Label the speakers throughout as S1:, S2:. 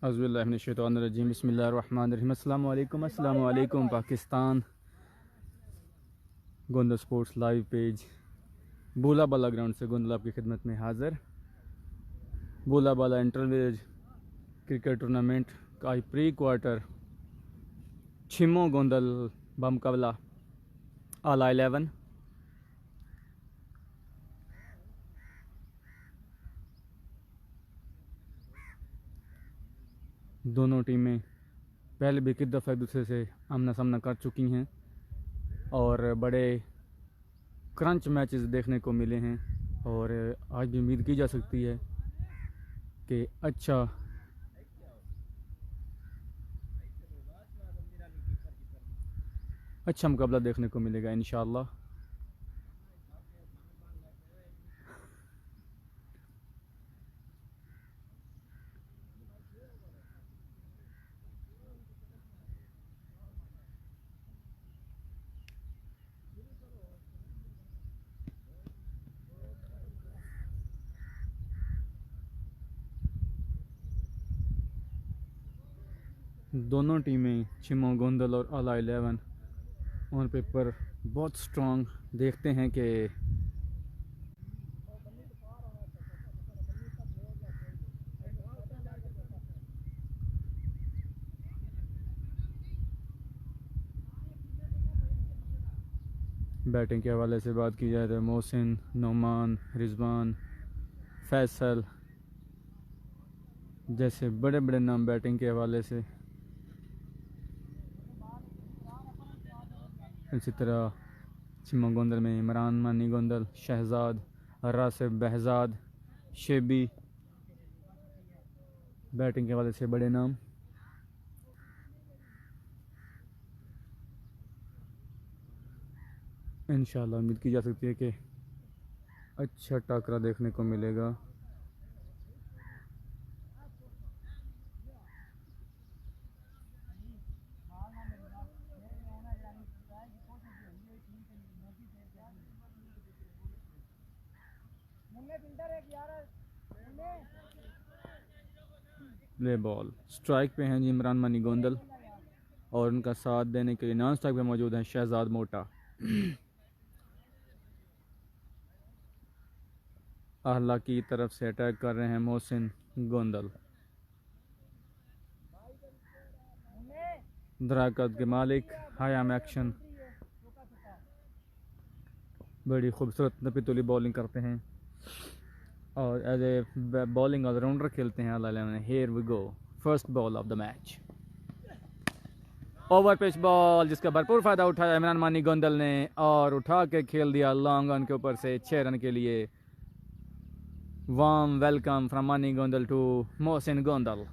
S1: औज़ुबिल्लाहिमिनश्शैतानिर्रजीम बिस्मिल्लाहिर्रहमानिर्रहीम। अस्सलाम वालेकुम Pakistan. Gondal sports live page Bula Bala ground से गोंदल आपकी खिदमत में हाज़िर। Bula Bala intervillage cricket tournament का प्री क्वार्टर छिमो गोंदल बमकबला आला 11। दोनों टीमें पहले भी कितने दफ़ा एक दूसरे से आमना सामना कर चुकी हैं और बड़े क्रंच मैचेस देखने को मिले हैं और आज भी उम्मीद की जा सकती है कि अच्छा मुकाबला देखने को मिलेगा इंशाअल्लाह। दोनों टीमें छिमो गोंदल और आला 11 ऑन पेपर बहुत स्ट्रॉन्ग देखते हैं कि बैटिंग के हवाले से बात की जाए तो मोहसिन, नोमान, रिजवान, फैसल जैसे बड़े बड़े नाम बैटिंग के हवाले से। इसी तरह छिमो गोंदल में इमरान मानी गोंदल, शहजाद, रासिब, बहजाद, शेबी बैटिंग के हवाले से बड़े नाम। इंशाल्लाह उम्मीद की जा सकती है कि अच्छा टकरा देखने को मिलेगा। प्ले बॉल स्ट्राइक पे हैं जी इमरान मानी गोंदल और उनका साथ देने के लिए नॉन स्ट्राइक पे मौजूद हैं शहजाद मोटा। आहला की तरफ से अटैक कर रहे हैं मोहसिन गोंदल। दराकत के मालिक हायाम एक्शन बड़ी खूबसूरत नपीतुली बॉलिंग करते हैं और एज ए बॉलिंग ऑलराउंडर खेलते हैं Aala 11। Here we go, first ball of the match. Over pitch ball जिसका भरपूर फ़ायदा उठाया इमरान मानी गोंदल ने और उठा के खेल दिया लॉन्ग ऑन के ऊपर से 6 रन के लिए। वार्म वेलकम फ्रॉम मानी गोंदल टू मोहसिन गोंदल।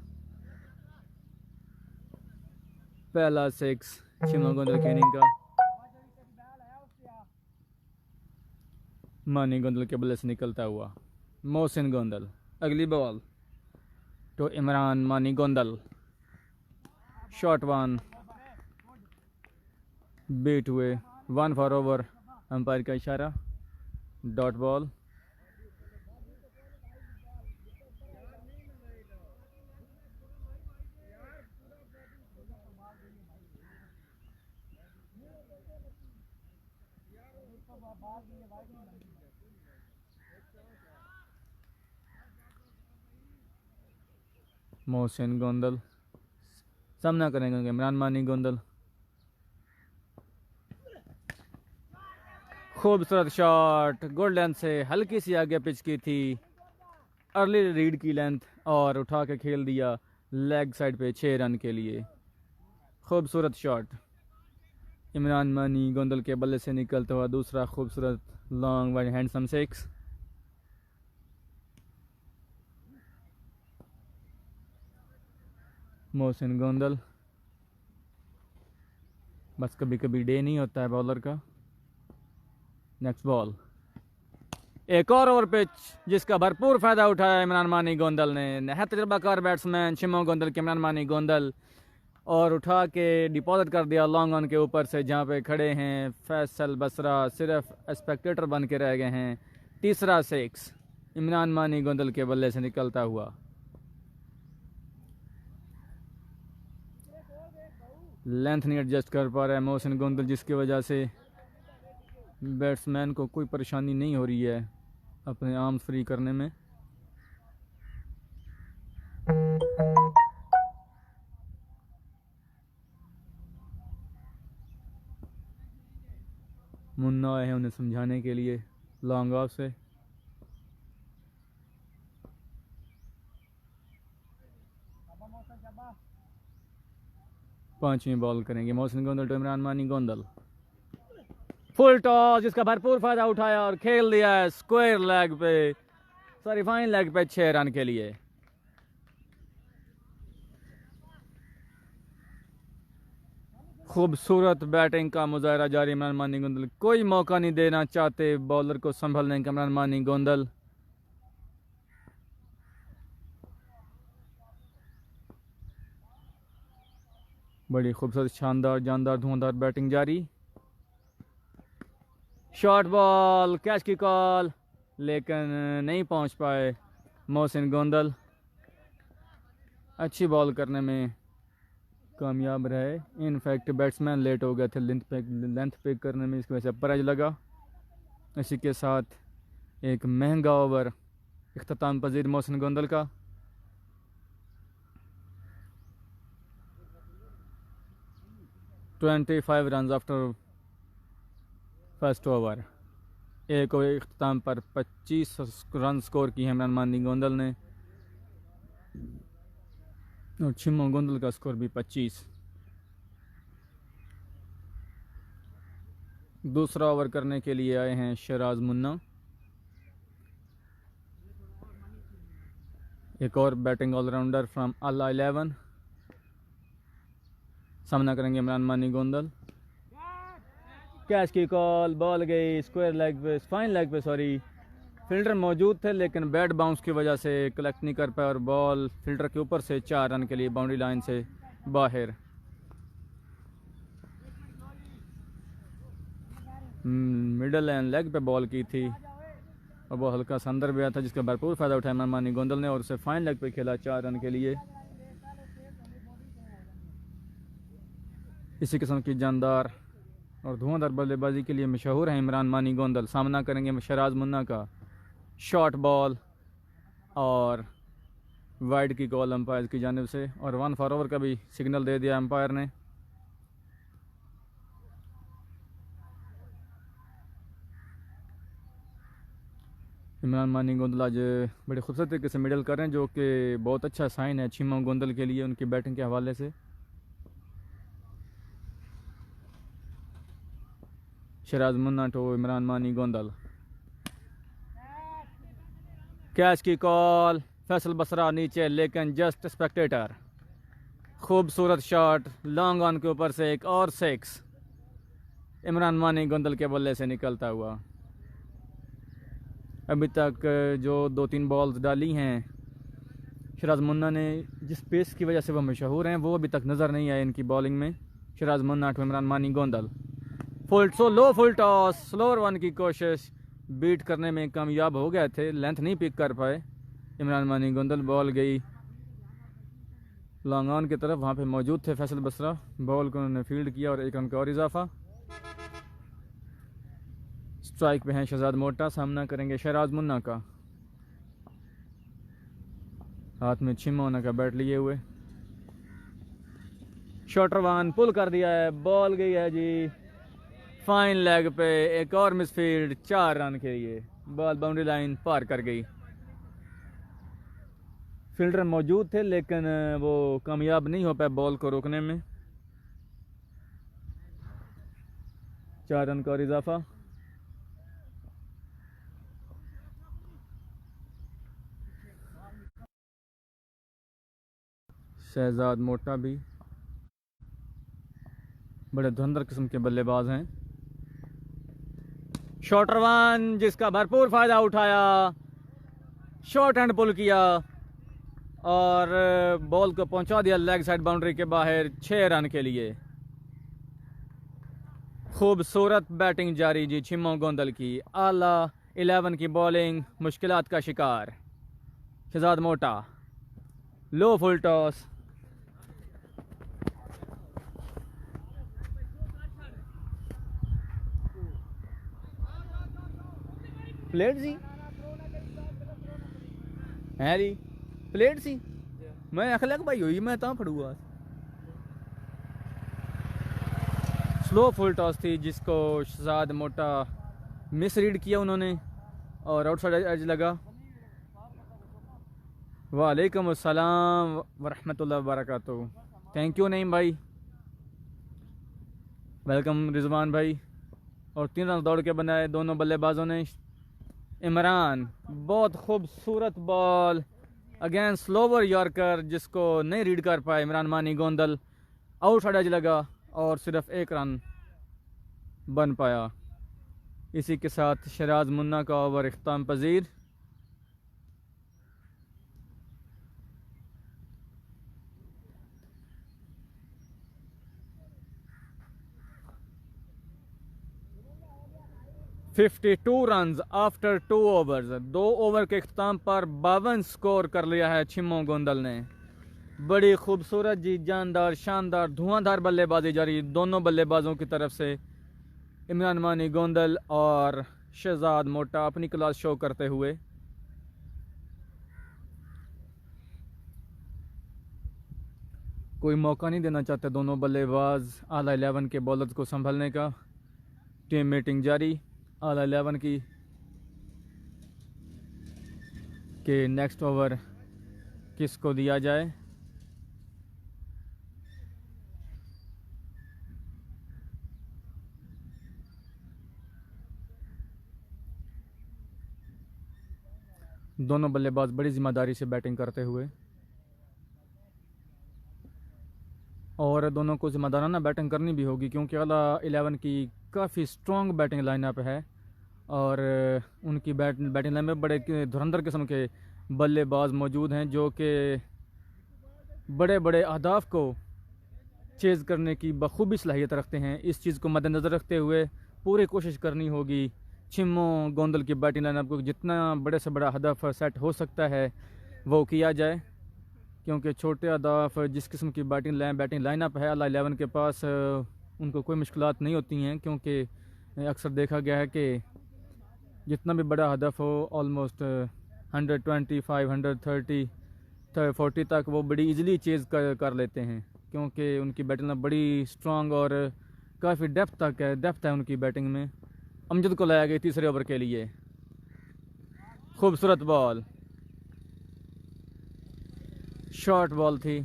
S1: पहला 6 छिमो गोंदल की इनिंग का। मानी गोंदल के बल्ले से निकलता हुआ मोहसिन गोंदल। अगली बॉल तो इमरान मानी गोंदल। शॉट 1 बीट हुए 1 फॉर ओवर, अंपायर का इशारा, डॉट बॉल। मोहसिन गोंदल सामना करेंगे इमरान मानी गोंदल। खूबसूरत शॉट, गुड लेंथ से हल्की सी आगे पिच की थी, अर्ली रीड की लेंथ और उठा के खेल दिया लेग साइड पे 6 रन के लिए। खूबसूरत शॉट इमरान मानी गोंदल के बल्ले से निकलता हुआ दूसरा खूबसूरत long wide handsome 6। Mohsin Gondal बस कभी कभी डे नहीं होता है बॉलर का। नेक्स्ट बॉल एक और ओवर पिच जिसका भरपूर फ़ायदा उठाया इमरान मानी गोंदल ने। नहायत तजुर्बाकार बैट्समैन छिमो गोंदल के इमरान मानी गोंदल और उठा के डिपॉजिट कर दिया लॉन्ग ऑन के ऊपर से जहाँ पे खड़े हैं फैसल बसरा सिर्फ स्पेक्टेटर बन के रह गए हैं। तीसरा 6 इमरान मानी गोंदल के बल्ले से निकलता हुआ। लेंथ नहीं एडजस्ट कर पा रहा है मोहसिन गोंदल, जिसकी वजह से बैट्समैन को कोई परेशानी नहीं हो रही है अपने आर्म्स फ्री करने में। मुन्ना आए हैं उन्हें समझाने के लिए लॉन्ग ऑफ से। पांचवी बॉल करेंगे Mohsin Gondal to Imran Mani Gondal. Full toss जिसका भरपूर फायदा उठाया और खेल दिया है स्क्वायर लेग पे, सॉरी फाइन लेग पे 6 रन के लिए। खूबसूरत बैटिंग का मुजाहरा जारी इमरान मानी गोंदल, कोई मौका नहीं देना चाहते बॉलर को संभलने का इमरान मानी गोंदल। बड़ी खूबसूरत शानदार जानदार धुआंधार बैटिंग जारी। शॉर्ट बॉल कैच की कॉल, लेकिन नहीं पहुंच पाए मोहसिन गोंदल। अच्छी बॉल करने में कामयाब रहे। इनफैक्ट बैट्समैन लेट हो गए थे लेंथ पिक करने में, इसकी वजह से प्राइज लगा। इसी के साथ एक महंगा ओवर इख्तिताम पजीर मोहसिन गोंदल का। Twenty 25 run after first over. एक ओवर इख्तिताम पर 25 रन स्कोर की है इमरान मानी गोंदल ने और छिम्मो गोंदल का स्कोर भी 25। दूसरा ओवर करने के लिए आए हैं शहराज मुन्ना। एक और बैटिंग ऑलराउंडर फ्रॉम अल्लाह 11। सामना करेंगे इमरान मानी गोंदल। कैच की कॉल, बॉल गई स्क्वायर लेग पे, फाइन लेग पे सॉरी। फील्डर मौजूद थे लेकिन बैट बाउंस की वजह से कलेक्ट नहीं कर पाए और बॉल फील्डर के ऊपर से 4 रन के लिए बाउंड्री लाइन से बाहर। मिडल एंड लेग पे बॉल की थी और वो हल्का सा अंदर भी आया था, जिसका भरपूर फ़ायदा उठाया इमरान मानी गोंदल ने और उसे फाइन लेग पे खेला 4 रन के लिए। इसी किस्म की जानदार और धुआंधार बल्लेबाजी के लिए मशहूर है इमरान मानी गोंदल। सामना करेंगे शहराज मुन्ना का। शॉर्ट बॉल और वाइड की कॉल अंपायर की जानिब से और 1 फॉर ओवर का भी सिग्नल दे दिया अंपायर ने। इमरान मानी गोंदल आज बड़े खूबसूरत तरीके से मिडल कर रहे हैं, जो कि बहुत अच्छा साइन है छिम्मो गोंदल के लिए उनकी बैटिंग के हवाले से। शहराज मुन्ना टू इमरान मानी गोंदल। कैच की कॉल, फैसल बसरा नीचे लेकिन जस्ट स्पेक्टेटर। खूबसूरत शॉट लॉन्ग ऑन के ऊपर से एक और 6 इमरान मानी गोंदल के बल्ले से निकलता हुआ। अभी तक जो 2-3 बॉल्स डाली हैं शहराज मुन्ना ने, जिस पेस की वजह से वो मशहूर हैं, वो अभी तक नज़र नहीं आए इनकी बॉलिंग में। Shahraj Munna to Imran Mani Gondal. Low full toss, slower one की कोशिश बीट करने में कामयाब हो गए थे, लेंथ नहीं पिक कर पाए इमरान मानी गोंदल। बॉल गई लॉन्ग ऑन की तरफ, वहाँ पे मौजूद थे फैसल बसरा। बॉल को उन्होंने फील्ड किया और 1 रन का और इजाफा। स्ट्राइक पे हैं शहजाद मोटा। सामना करेंगे शहराज मुन्ना का, हाथ में छिम्मो होना का बैट लिए हुए। शॉर्टर वन पुल कर दिया है, बॉल गई है जी फाइन लेग पे, एक और मिसफील्ड 4 रन के लिए। बॉल बाउंड्री लाइन पार कर गई। फील्डर मौजूद थे लेकिन वो कामयाब नहीं हो पाए बॉल को रोकने में। 4 रन का और इजाफा। शहजाद मोटा भी बड़े धुरंधर किस्म के बल्लेबाज हैं। शॉर्टर वन जिसका भरपूर फायदा उठाया, शॉर्ट हैंड पुल किया और बॉल को पहुंचा दिया लेग साइड बाउंड्री के बाहर 6 रन के लिए। खूबसूरत बैटिंग जारी जी छिम्मो गोंदल की। आला 11 की बॉलिंग मुश्किलात का शिकार। शहजाद मोटा लो फुल टॉस, प्लेट सी है जी, प्लेट सी मैं आख लग भाई हुई मैं ता फड़ूगा। स्लो फुल टॉस थी जिसको शहजाद मोटा मिस रीड किया उन्होंने और आउटसाइड एज लगा। वालेकुम अस्सलाम वरहमतुल्लाहि वबरकातुहू। थैंक यू नईम भाई, वेलकम रिजवान भाई। और 3 रन दौड़ के बनाए दोनों बल्लेबाजों ने। इमरान बहुत खूबसूरत बॉल अगेन स्लोवर यॉर्कर जिसको नहीं रीड कर पाए इमरान मानी गोंदल। आउटसाइड एज लगा और सिर्फ 1 रन बन पाया। इसी के साथ शराज मुन्ना का ओवर इख्ताम पजीर। $52 रन आफ्टर 2 ओवर्स। 2 ओवर के इख्ताम पर 52 स्कोर कर लिया है छिम्मो गोंदल ने। बड़ी खूबसूरत जी जानदार शानदार धुआंधार बल्लेबाजी जारी दोनों बल्लेबाजों की तरफ से। इमरान मानी गोंदल और शहजाद मोटा अपनी क्लास शो करते हुए। कोई मौका नहीं देना चाहते दोनों बल्लेबाज आला 11 के बॉलर्स को संभलने का। टीम मीटिंग जारी आला 11 की कि नेक्स्ट ओवर किसको दिया जाए। दोनों बल्लेबाज बड़ी जिम्मेदारी से बैटिंग करते हुए और दोनों को जिम्मेदाराना बैटिंग करनी भी होगी क्योंकि आला 11 की काफ़ी स्ट्रॉन्ग बैटिंग लाइनअप है और उनकी बैटिंग लाइन में बड़े धुरंधर किस्म के बल्लेबाज मौजूद हैं जो कि बड़े बड़े अहदाफ को चेज़ करने की बखूबी सलाहियत रखते हैं। इस चीज़ को मद्देनज़र रखते हुए पूरी कोशिश करनी होगी छिम्मो गोंदल की बैटिंग लाइनअप को जितना बड़े से बड़ा हदफ सेट हो सकता है वो किया जाए क्योंकि छोटे अहदाफ जिस किस्म की बैटिंग लाइनअप है अल्लाह 11 के पास उनको कोई मुश्किलात नहीं होती हैं क्योंकि अक्सर देखा गया है कि जितना भी बड़ा हदफ हो ऑलमोस्ट 125 130 40 तक वो बड़ी इजीली चेज़ कर लेते हैं क्योंकि उनकी बैटिंग लाइन बड़ी स्ट्रॉन्ग और काफ़ी डेप्थ है उनकी बैटिंग में। अमजद को लाया गया तीसरे ओवर के लिए। खूबसूरत बॉल शॉर्ट बॉल थी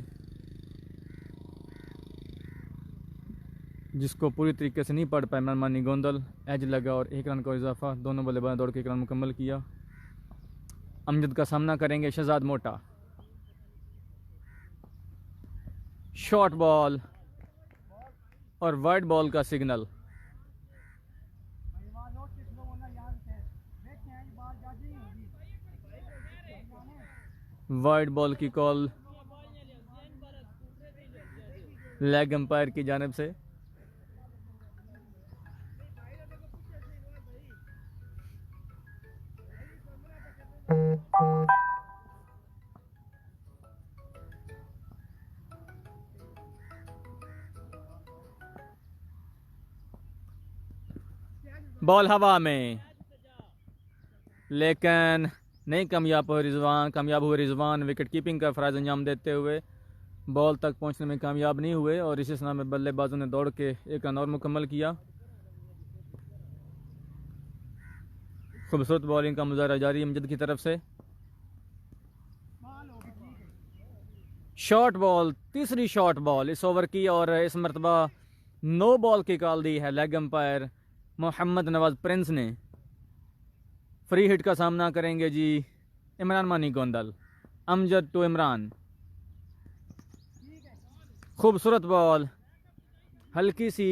S1: जिसको पूरी तरीके से नहीं पढ़ पाए इमरान मानी गोंदल। एज लगा और 1 रन का इजाफा। दोनों बल्लेबाज दौड़ के 1 रन मुकम्मल किया। अमजद का सामना करेंगे शहजाद मोटा। शॉर्ट बॉल और वाइड बॉल का सिग्नल। वाइड बॉल की कॉल लेग अंपायर की जानिब से। बॉल हवा में लेकिन नहीं कामयाब हुए रिजवान विकेट कीपिंग का फ़राज़ अंजाम देते हुए बॉल तक पहुंचने में कामयाब नहीं हुए और इसी समय में बल्लेबाजों ने दौड़ के 1 रन और मुकम्मल किया। खूबसूरत बॉलिंग का मुजाहरा जारी अमजद की तरफ से। शॉर्ट बॉल तीसरी शॉर्ट बॉल इस ओवर की और इस मरतबा नो बॉल की कॉल दी है leg umpire Mohammad Nawaz Prince ने। फ्री हिट का सामना करेंगे जी इमरान मानी गोंदल। अमजद टू इमरान। खूबसूरत बॉल हल्की सी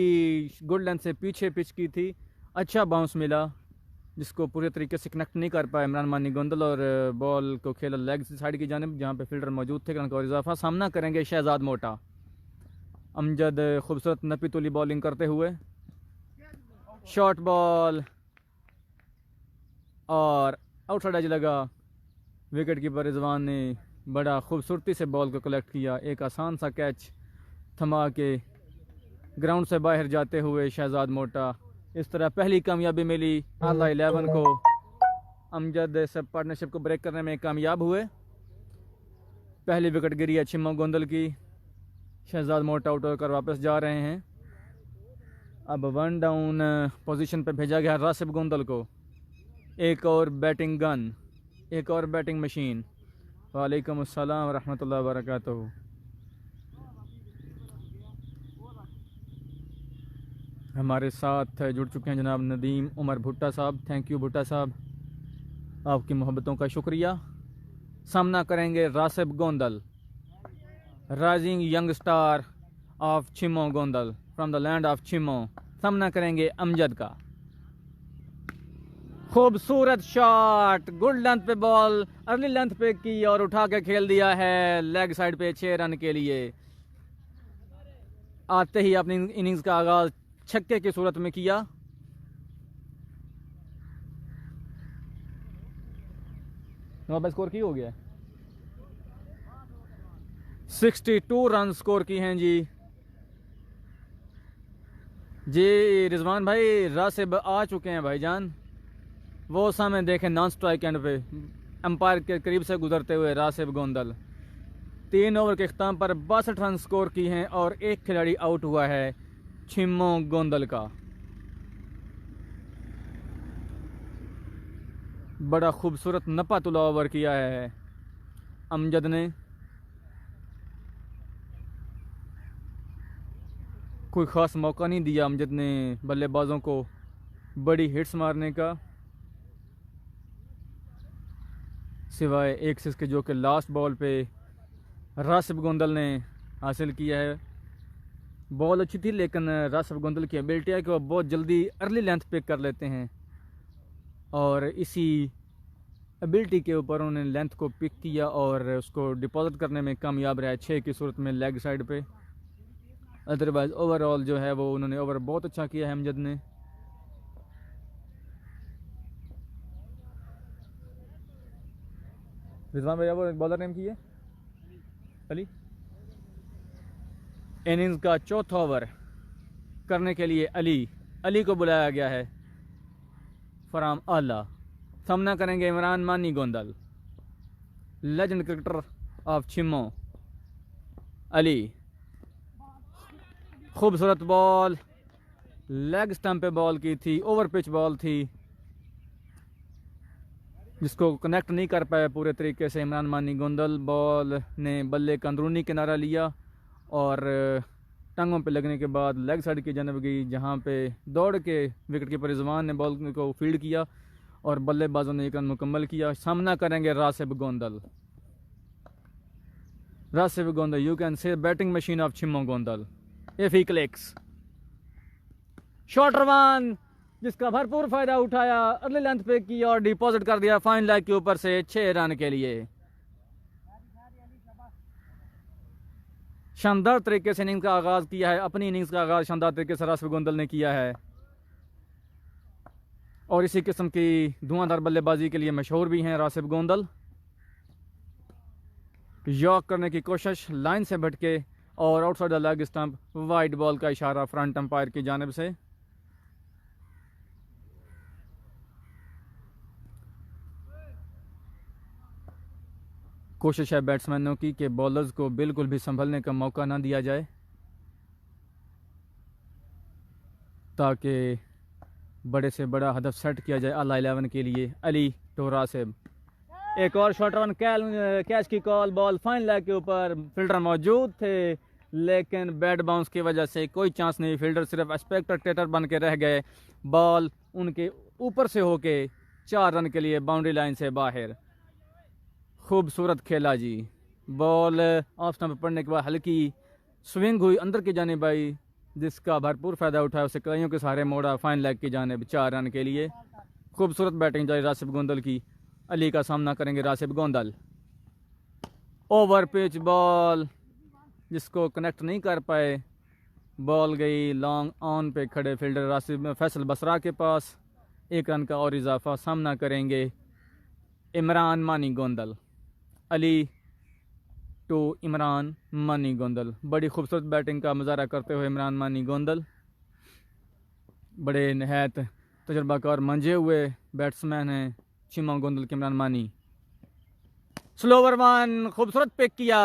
S1: गुड लेंथ से पीछे पिच की थी। अच्छा बाउंस मिला जिसको पूरे तरीके से कनेक्ट नहीं कर पाया इमरान मानी गोंदल और बॉल को खेला लेग साइड की जानिब जहां पे फील्डर मौजूद थे। रन का इजाफा। सामना करेंगे शहजाद मोटा। अमजद खूबसूरत नपी तुली बॉलिंग करते हुए। शॉर्ट बॉल और आउटसाइड एज लगा। विकेट कीपर रिजवान ने बड़ा खूबसूरती से बॉल को कलेक्ट किया। एक आसान सा कैच थमा के ग्राउंड से बाहर जाते हुए शहजाद मोटा। इस तरह पहली कामयाबी मिली आला 11 को अमजद इस पार्टनरशिप को ब्रेक करने में कामयाब हुए। पहली विकेट गिरी है छिम्मो गोंदल की। शहजाद मोट आउट होकर वापस जा रहे हैं। अब 1 डाउन पोजीशन पे भेजा गया रासिब गोंदल को। एक और बैटिंग गन, एक और बैटिंग मशीन। वालेकुम अस्सलाम रहमतुल्लाहि व बरकातहू। हमारे साथ जुड़ चुके हैं जनाब नदीम उमर भुट्टा साहब। थैंक यू भुट्टा साहब, आपकी मोहब्बतों का शुक्रिया। सामना करेंगे Rasib Gondal, rising young star of Chhimmo Gondal, from the land of Chhimmo. सामना करेंगे अमजद का। खूबसूरत शॉट, गुड लेंथ पे बॉल, अर्ली लेंथ पे की और उठा के खेल दिया है लेग साइड पे 6 रन के लिए। आते ही अपनी इनिंग्स का आगाज छक्के की सूरत में किया। नवाब स्कोर की हो गया 62 रन स्कोर की हैं जी। रिजवान भाई रासिब आ चुके हैं भाईजान। वो सामने देखें नॉन स्ट्राइक एंड पे अंपायर के करीब से गुजरते हुए रासिब गोंदल। 3 ओवर के अख्ताम पर 62 रन स्कोर की हैं और एक खिलाड़ी आउट हुआ है छिम्मो गोंदल का। बड़ा खूबसूरत नपा तुला ओवर किया है अमजद ने। कोई ख़ास मौका नहीं दिया अमजद ने बल्लेबाजों को बड़ी हिट्स मारने का, सिवाय एक सिक्स के जो कि लास्ट बॉल पे रासिब गोंदल ने हासिल किया है। बॉल अच्छी थी लेकिन रासिब गोंदल की एबिलिटी है कि वो बहुत जल्दी अर्ली लेंथ पिक कर लेते हैं और इसी एबिलिटी के ऊपर उन्होंने लेंथ को पिक किया और उसको डिपॉजिट करने में कामयाब रहा 6 की सूरत में लेग साइड पे। अदरवाइज ओवरऑल जो है वो उन्होंने ओवर बहुत अच्छा किया है अमजद ने। रिजवान भैया वो बॉलर नेम की है अली। इनिंग्स का चौथा ओवर करने के लिए अली को बुलाया गया है फराम आला। सामना करेंगे Imran Mani Gondal, legend cricketer of Chhimmo. Ali, खूबसूरत बॉल, लेग स्टंप पे बॉल की थी, ओवर पिच बॉल थी जिसको कनेक्ट नहीं कर पाया पूरे तरीके से इमरान मानी गोंदल। बॉल ने बल्ले का अंदरूनी किनारा लिया और टांगों पे लगने के बाद लेग साइड की जानब गई, जहां पे दौड़ के विकेट कीपर रिजवान ने बॉल को फील्ड किया और बल्लेबाजों ने एक रन मुकम्मल किया। सामना करेंगे Rasib Gondal. Rasib Gondal, you can say batting machine of Chhimmo Gondal if he clicks. Shorter one जिसका भरपूर फायदा उठाया, अर्ली लेंथ पे की और डिपॉजिट कर दिया फाइन लेग के ऊपर से 6 रन के लिए। शानदार तरीके से इनिंग्स का आगाज किया है, अपनी इनिंग्स का आगाज शानदार तरीके से रासिब गोंदल ने किया है और इसी किस्म की धुआंधार बल्लेबाजी के लिए मशहूर भी हैं रासिब गोंदल। यॉर्क करने की कोशिश लाइन से भटके और outside the leg stump, wide ball का इशारा फ्रंट अंपायर की जानिब से। कोशिश है बैट्समैनों की कि बॉलर्स को बिल्कुल भी संभलने का मौका ना दिया जाए ताकि बड़े से बड़ा हदफ सेट किया जाए आला 11 के लिए। अली टू रासिब, एक और शॉट रन, कैच की कॉल, बॉल फाइन लेग के ऊपर, फील्डर मौजूद थे लेकिन बैड बाउंस की वजह से कोई चांस नहीं। फील्डर सिर्फ स्पेक्टेटर बन के रह गए। बॉल उनके ऊपर से होके 4 रन के लिए बाउंड्री लाइन से बाहर। खूबसूरत खेला जी। बॉल ऑफ स्टंप पड़ने के बाद हल्की स्विंग हुई अंदर की जानिब आई, जिसका भरपूर फ़ायदा उठाया, उसे कलाइयों के सहारे मोड़ा फाइन लेग की जानिब 4 रन के लिए। खूबसूरत बैटिंग जारी रासिब गोंदल की। अली का सामना करेंगे Rasib Gondal. Over pitch ball जिसको कनेक्ट नहीं कर पाए, बॉल गई लॉन्ग ऑन पे खड़े फील्डर रासिब फैसल बसरा के पास। 1 रन का और इजाफा। सामना करेंगे इमरान मानी गोंदल। अली टू इमरान मानी गोंदल। बड़ी खूबसूरत बैटिंग का मुजाहरा करते हुए इमरान मानी गोंदल, बड़े नहायत तजर्बाकार मंझे हुए बैट्समैन हैं छिम्मा गोंदल के इमरान मानी। स्लोवर वन, खूबसूरत पिक किया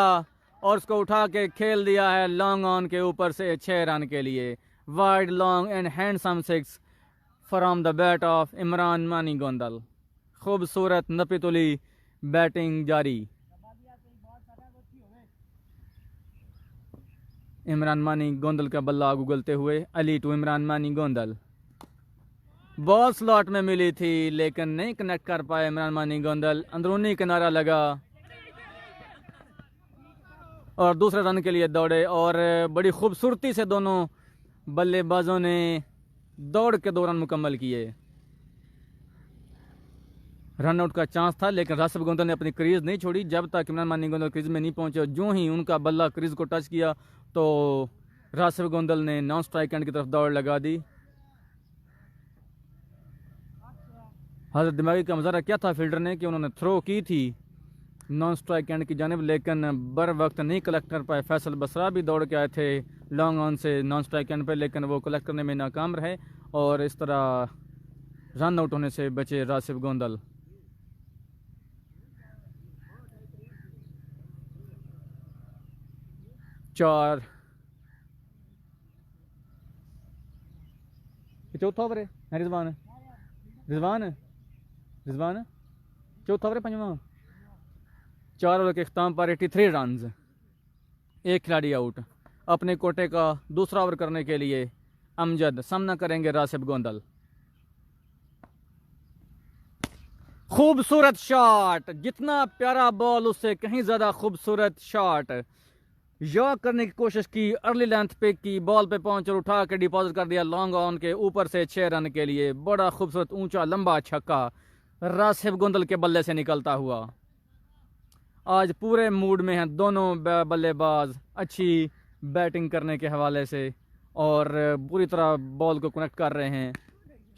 S1: और उसको उठा के खेल दिया है लॉन्ग ऑन के ऊपर से 6 रन के लिए। Wide long and handsome 6 from the bat of Imran Mani Gondal. खूबसूरत नपीतुली बैटिंग जारी। इमरान मानी गोंदल का बल्ला उगलते हुए। Ali to Imran Mani Gondal. Ball slot में मिली थी लेकिन नहीं कनेक्ट कर पाए इमरान मानी गोंदल। अंदरूनी किनारा लगा और दूसरे रन के लिए दौड़े और बड़ी खूबसूरती से दोनों बल्लेबाजों ने दौड़ के 2 रन मुकम्मल किए। रन आउट का चांस था लेकिन राशिद गोंदल ने अपनी क्रीज नहीं छोड़ी जब तक इमरान मानी गोंदल क्रीज में नहीं पहुंचे। जो ही उनका बल्ला क्रीज को टच किया तो राशिद गोंदल ने नॉन स्ट्राइक एंड की तरफ दौड़ लगा दी। हजरत दिमागी का मज़ारा क्या था फील्डर ने कि उन्होंने थ्रो की थी नॉन स्ट्राइक एंड की जानिब लेकिन बर वक्त नहीं कलेक्ट कर पाए। फैसल बसरा भी दौड़ के आए थे लॉन्ग ऑन से नॉन स्ट्राइक एंड पर लेकिन वो कलेक्ट करने में नाकाम रहे और इस तरह रन आउट होने से बचे राशिद गोंदल। चार चौथा ओवर है रिजवान रिजवान रिजवान चौथा ओवर है 5वां। 4 ओवर के अख्ताम पर 83 रन, एक खिलाड़ी आउट। अपने कोटे का दूसरा ओवर करने के लिए अमजद सामना करेंगे राशिद गोंदल। खूबसूरत शॉट, जितना प्यारा बॉल उससे कहीं ज़्यादा खूबसूरत शॉट। यॉक करने की कोशिश की, अर्ली लेंथ पे की, बॉल पे पहुंच और उठा के डिपॉजिट कर दिया लॉन्ग ऑन के ऊपर से 6 रन के लिए। बड़ा खूबसूरत ऊंचा लंबा छक्का राशिद गोंदल के बल्ले से निकलता हुआ। आज पूरे मूड में हैं दोनों बल्लेबाज, अच्छी बैटिंग करने के हवाले से और पूरी तरह बॉल को कनेक्ट कर रहे हैं।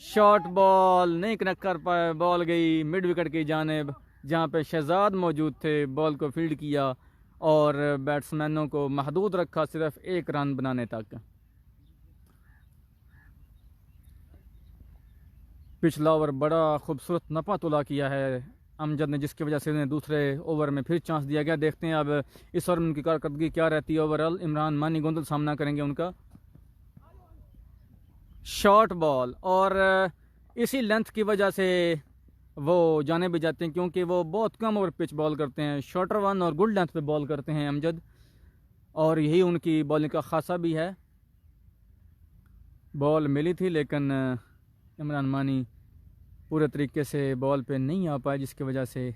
S1: शॉर्ट बॉल नहीं कनेक्ट कर पाए, बॉल गई मिड विकेट की जानिब जहां पे शहजाद मौजूद थे। बॉल को फील्ड किया और बैट्समैनों को महदूद रखा सिर्फ 1 रन बनाने तक। पिछला ओवर बड़ा खूबसूरत नफा तुला किया है अमजद ने जिसकी वजह से उन्हें दूसरे ओवर में फिर चांस दिया गया। देखते हैं अब इस ओवर में उनकी कारकर्दगी क्या रहती है। ओवरऑल इमरान मानी गोंदल सामना करेंगे उनका। शॉर्ट बॉल और इसी लेंथ की वजह से वो जाने भी जाते हैं क्योंकि वो बहुत कम ओवर पिच बॉल करते हैं। शॉर्टर वन और गुड लेंथ पे बॉल करते हैं अमजद और यही उनकी बॉलिंग का खासा भी है। बॉल मिली थी लेकिन इमरान मानी पूरे तरीके से बॉल पे नहीं आ पाए जिसकी वजह से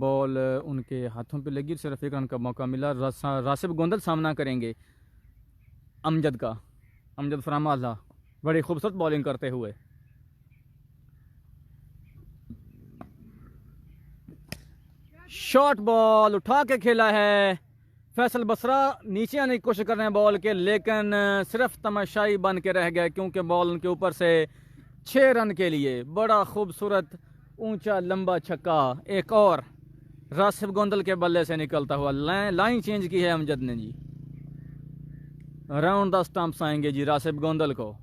S1: बॉल उनके हाथों पे लगी। सिर्फ 1 रन का मौका मिला। राशिद गोंदल सामना करेंगे अमजद का। अमजद फरामाला बड़ी खूबसूरत बॉलिंग करते हुए। शॉर्ट बॉल उठा के खेला है। फैसल बसरा नीचे आने की कोशिश कर रहे हैं बॉल के लेकिन सिर्फ तमाशाई बन के रह गए क्योंकि बॉल उनके ऊपर से 6 रन के लिए। बड़ा खूबसूरत ऊंचा लंबा छक्का एक और राशिद गोंदल के बल्ले से निकलता हुआ। लाइन चेंज की है अमजद ने जी। राउंड द स्टंप्स आएंगे जी राशिद गोंदल को।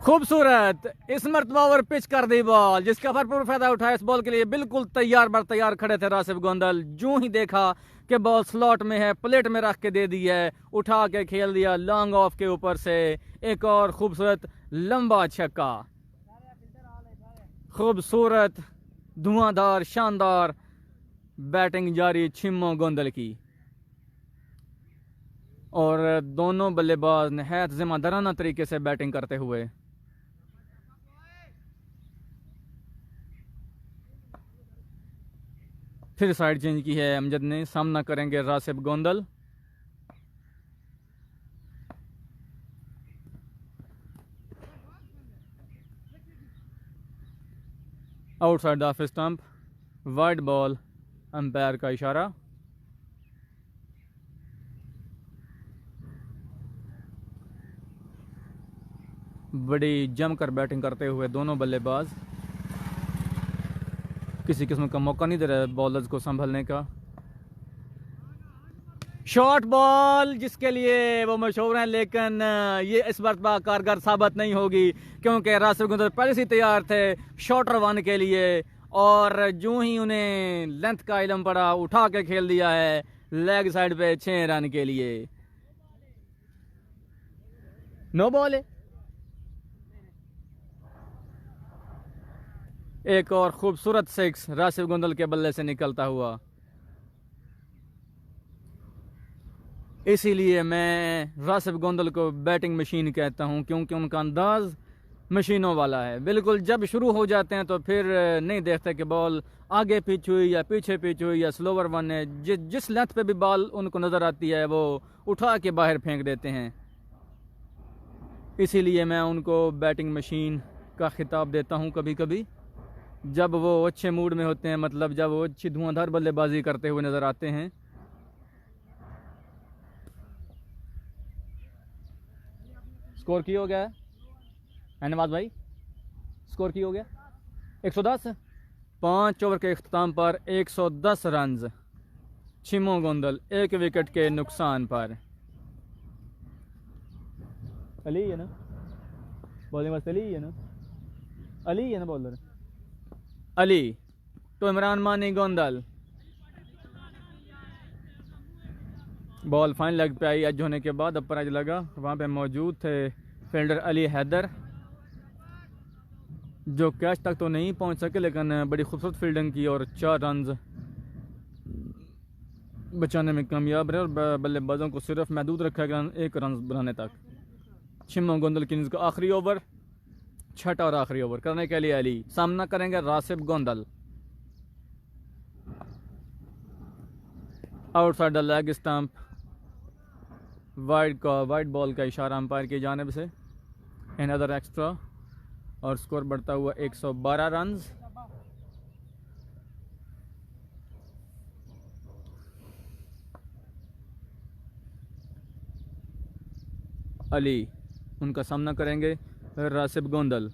S1: खूबसूरत इस मरतबा ओवर पिच कर दी बॉल जिसका भरपूर फायदा उठाया। इस बॉल के लिए बिल्कुल तैयार बर तैयार खड़े थे राशिद गोंदल। जो ही देखा कि बॉल स्लॉट में है प्लेट में रख के दे दी है, उठा के खेल दिया लॉन्ग ऑफ के ऊपर से। एक और खूबसूरत लंबा छक्का। खूबसूरत धुआंधार शानदार बैटिंग जारी छिम्मो गोंदल की और दोनों बल्लेबाज नहायत जिम्मेदाराना तरीके से बैटिंग करते हुए। फिर साइड चेंज की है अमजद ने। सामना करेंगे Rashid Gondal. Outside the off stump, wide ball, umpire का इशारा। बड़ी जमकर बैटिंग करते हुए दोनों बल्लेबाज। किसी किस्म का मौका नहीं दे रहे बॉलर्स को संभलने का। शॉर्ट बॉल जिसके लिए वो मशहूर हैं, लेकिन ये इस मरतबा कारगर साबित नहीं होगी क्योंकि राशिद गोंदल पहले से तैयार थे शॉर्टर वन के लिए, और जो ही उन्हें लेंथ का इलम पड़ा उठा के खेल दिया है लेग साइड पे 6 रन के लिए। नो बॉल है। एक और खूबसूरत सिक्स राशिद गोंदल के बल्ले से निकलता हुआ। इसीलिए मैं राशिद गोंदल को बैटिंग मशीन कहता हूं, क्योंकि उनका अंदाज मशीनों वाला है। बिल्कुल जब शुरू हो जाते हैं तो फिर नहीं देखते कि बॉल आगे पिच हुई या पीछे पिच हुई या स्लोवर वन है, जिस लेंथ पे भी बॉल उनको नज़र आती है वो उठा के बाहर फेंक देते हैं। इसीलिए मैं उनको बैटिंग मशीन का खिताब देता हूं कभी कभी, जब वो अच्छे मूड में होते हैं, मतलब जब वो अच्छी धुआंधार बल्लेबाजी करते हुए नज़र आते हैं। स्कोर की हो गया है नवाज भाई, स्कोर की हो गया 110। 5 ओवर के अख्ताम पर 110 रन छिमो गोंदल 1 विकेट के नुकसान पर। अली है ना बॉलिंग वास्ते, अली है ना, अली है ना बॉलर, अली तो Imran Mani Gondal. Ball fine leg पे आई एज होने के बाद, अपर एज लगा, वहाँ पे मौजूद थे फील्डर अली हैदर, जो कैच तक तो नहीं पहुँच सके लेकिन बड़ी खूबसूरत फील्डिंग की और 4 रन बचाने में कामयाब रहे, और बल्लेबाजों को सिर्फ महदूद रखा गया 1 रन बनाने तक। छिमो गोंदल की इनिंग्स का आखिरी ओवर, छठा और आखिरी ओवर करने के लिए अली सामना करेंगे Rashid Gondal. Outside the leg stump, wide ball का इशारा अंपायर की जानिब से, अनदर एक्स्ट्रा, और स्कोर बढ़ता हुआ 112 रन। अली उनका सामना करेंगे Rashid Gondal.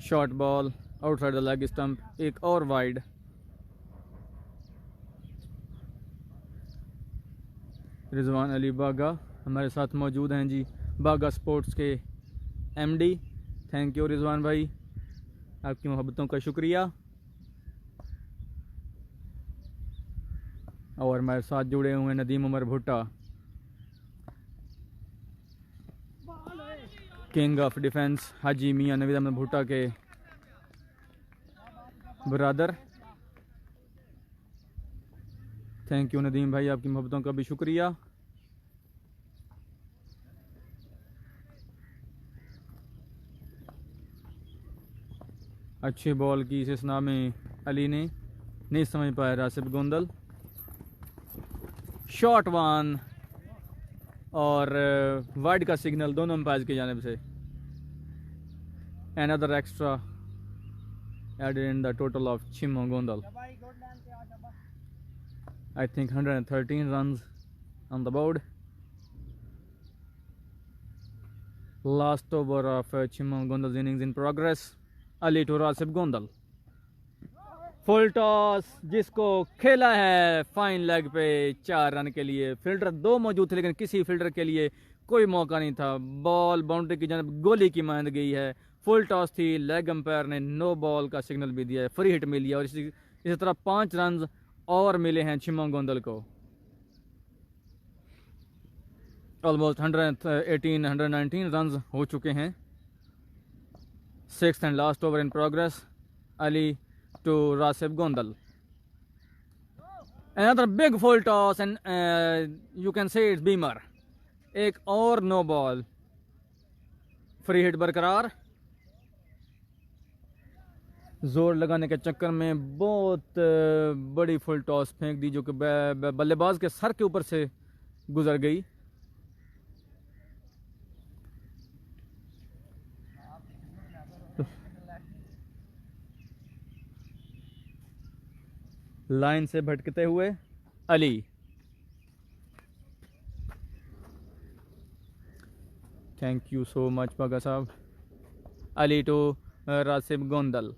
S1: Short ball outside the leg stump, एक और वाइड। रिजवान अली बागा हमारे साथ मौजूद हैं जी, बागा स्पोर्ट्स के एमडी। थैंक यू रिजवान भाई, आपकी मोहब्बतों का शुक्रिया। और हमारे साथ जुड़े हुए नदीम उमर भुट्टा, किंग ऑफ डिफेंस हाजी मियां नवीद अहमद भुट्टा के ब्रदर। थैंक यू नदीम भाई, आपकी मोहब्बतों का भी शुक्रिया। अच्छी बॉल की इस स्ना में अली ने नहीं समझ पाया राशिद गोंदल। शॉर्ट वन और वाइड का सिग्नल दोनों अंपायर की जानिब से। Another extra added in the total of Chhimo Gondal. I think 113 runs on the board. Last over of Chimmo Gondal's innings in progress. Ali to Rashid Gondal, full toss जिसको खेला है फाइन लेग पे 4 रन के लिए। फील्डर 2 मौजूद थे लेकिन किसी फील्डर के लिए कोई मौका नहीं था। बॉल बाउंड्री की जानब गोली की मांद गई है। फुल टॉस थी, लेग अंपायर ने नो बॉल का सिग्नल भी दिया है, फ्री हिट मिली है, और इसी तरह 5 रन और मिले हैं छिमो गोंदल को। ऑलमोस्ट 119 रन हो चुके हैं। 6th and last over in progress. Ali to Rashid Gondal. Another big full toss and you can say it's beamer. एक और नो बॉल, फ्री हिट बरकरार। जोर लगाने के चक्कर में बहुत बड़ी फुल टॉस फेंक दी, जो कि बल्लेबाज के सर के ऊपर से गुजर गई। लाइन से भटकते हुए Ali. Thank you so much Baga साहब। Ali to Rashid Gondal.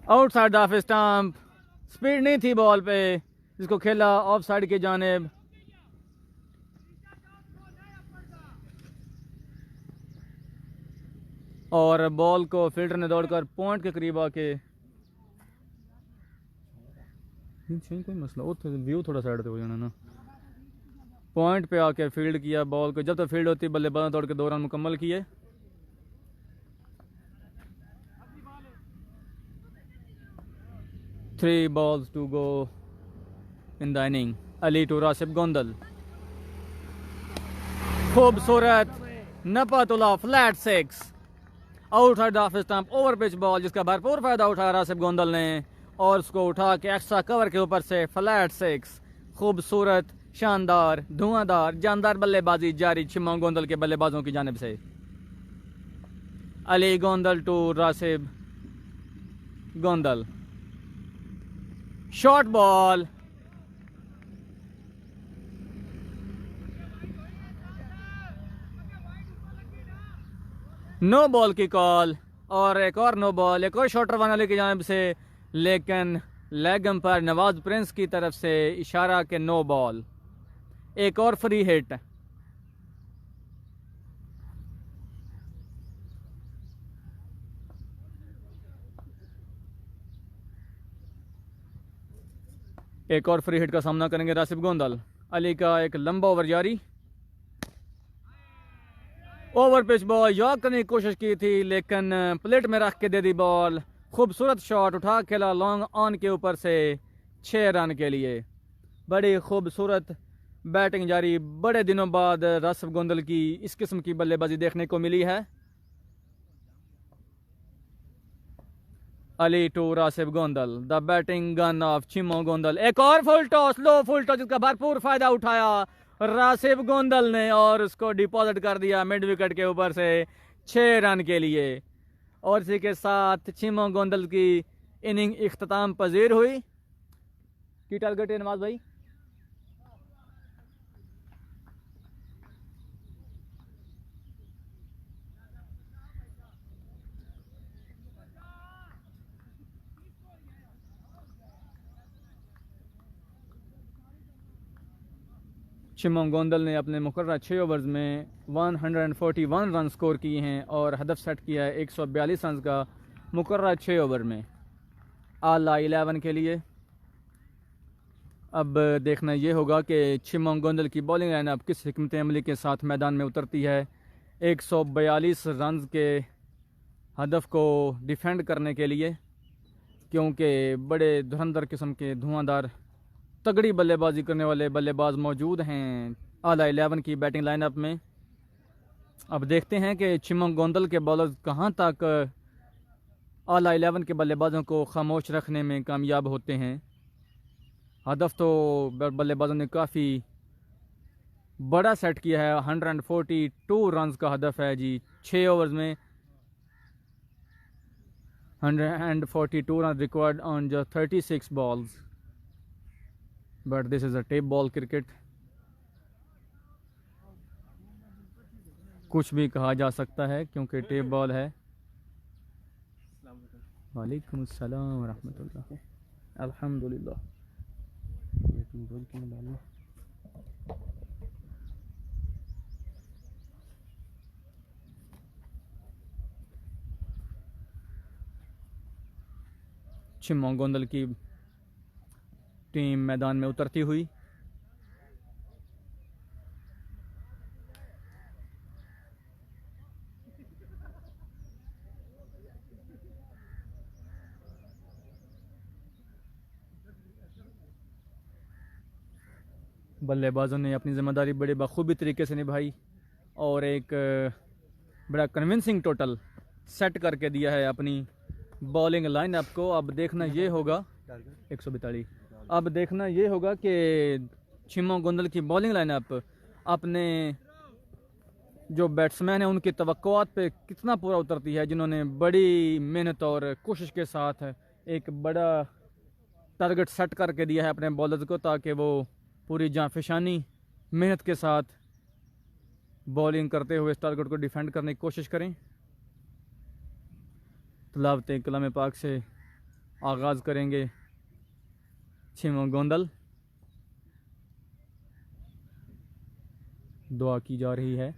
S1: Outside off stump, speed नहीं थी बॉल पे, जिसको खेला ऑफ साइड की जानिब। और बॉल को फील्डर ने दौड़कर पॉइंट के करीब आके, कोई मसला हो तो व्यू थोड़ा साइड पे हो जाना ना, पॉइंट पे आके फील्ड किया बॉल को। जब तक फील्ड होती बल्लेबाज दौड़ के 2 रन मुकम्मल किए। Three balls to go in the inning. Ali to Rashid Gondal, खूबसूरत नपतुल्ला flat 6 outside off stump over pitch ball, जिसका भरपूर फायदा उठाया राशिद गोंदल ने और उसको उठा के एक्स्ट्रा कवर के ऊपर से फ्लैट 6। खूबसूरत, शानदार, धुआंधार, जानदार बल्लेबाजी जारी छिमोंग गोंदल के बल्लेबाजों की जानिब से। Ali Gondal to Rashid Gondal, short ball, no ball की कॉल और एक और नो बॉल, एक और शॉर्टर वाले की जानिब से, लेकिन लेग अंपायर नवाज प्रिंस की तरफ से इशारा के नो बॉल। एक और फ्री हिट। एक और फ्री हिट का सामना करेंगे राशिद गोंदल। अली का एक लंबा ओवर जारी, ओवर पिच बॉल यॉर्क करने की कोशिश की थी लेकिन प्लेट में रख के दे दी बॉल। खूबसूरत शॉट उठा खेला लॉन्ग ऑन के ऊपर से 6 रन के लिए। बड़ी खूबसूरत बैटिंग जारी, बड़े दिनों बाद राशिद गोंदल की इस किस्म की बल्लेबाजी देखने को मिली है। Ali to Rashid Gondal, the batting gun of Chhimong Gondal. एक और full toss, low full toss, जिसका भरपूर फायदा उठाया राशिद गोंदल ने और उसको डिपॉजिट कर दिया मिड विकेट के ऊपर से 6 रन के लिए। और इसी के साथ छिमोंग गोंदल की इनिंग इख्तिताम पजीर हुई। की टारगेट है नवाज भाई? छिमोंग गोंदल ने अपने मुकर्रर 6 ओवर्स में 141 रन स्कोर किए हैं और हदफ सेट किया है 142 रन का मुकर्रर 6 ओवर में आला 11 के लिए। अब देखना ये होगा कि छिमोंग गोंदल की बॉलिंग लाइनअप किस हिकमत अमली के साथ मैदान में उतरती है 142 रन के हदफ को डिफेंड करने के लिए, क्योंकि बड़े धुरंधर किस्म के धुआंधार तगड़ी बल्लेबाजी करने वाले बल्लेबाज मौजूद हैं आला 11 की बैटिंग लाइनअप में। अब देखते हैं कि छिमोंग गोंदल के बॉलर्स कहां तक आला 11 के बल्लेबाजों को खामोश रखने में कामयाब होते हैं। हदफ तो बल्लेबाजों ने काफ़ी बड़ा सेट किया है, 142 रन का हदफ है जी 6 ओवर्स में। 142 रन रिक्वायर्ड ऑन जो 36 balls, but this is a tape ball cricket. कुछ भी कहा जा सकता है क्योंकि टेप बॉल है। वालेकुम अस्सलाम व रहमतुल्लाह। अल्हम्दुलिल्लाह। छिमोंग गोंदल की टीम मैदान में उतरती हुई। बल्लेबाजों ने अपनी ज़िम्मेदारी बड़े बखूबी तरीके से निभाई और एक बड़ा कन्विंसिंग टोटल सेट करके दिया है अपनी बॉलिंग लाइनअप को। अब देखना ये होगा 142। अब देखना ये होगा कि छिमोंग गोंदल की बॉलिंग लाइनअप अपने जो बैट्समैन हैं उनकी तवक्कुआत पे कितना पूरा उतरती है, जिन्होंने बड़ी मेहनत और कोशिश के साथ एक बड़ा टारगेट सेट करके दिया है अपने बॉलर्स को, ताकि वो पूरी जांफिशानी मेहनत के साथ बॉलिंग करते हुए इस टारगेट को डिफेंड करने की कोशिश करें। तिलावत कलाम पाक से आगाज़ करेंगे छिमो गोंदल। दुआ की जा रही है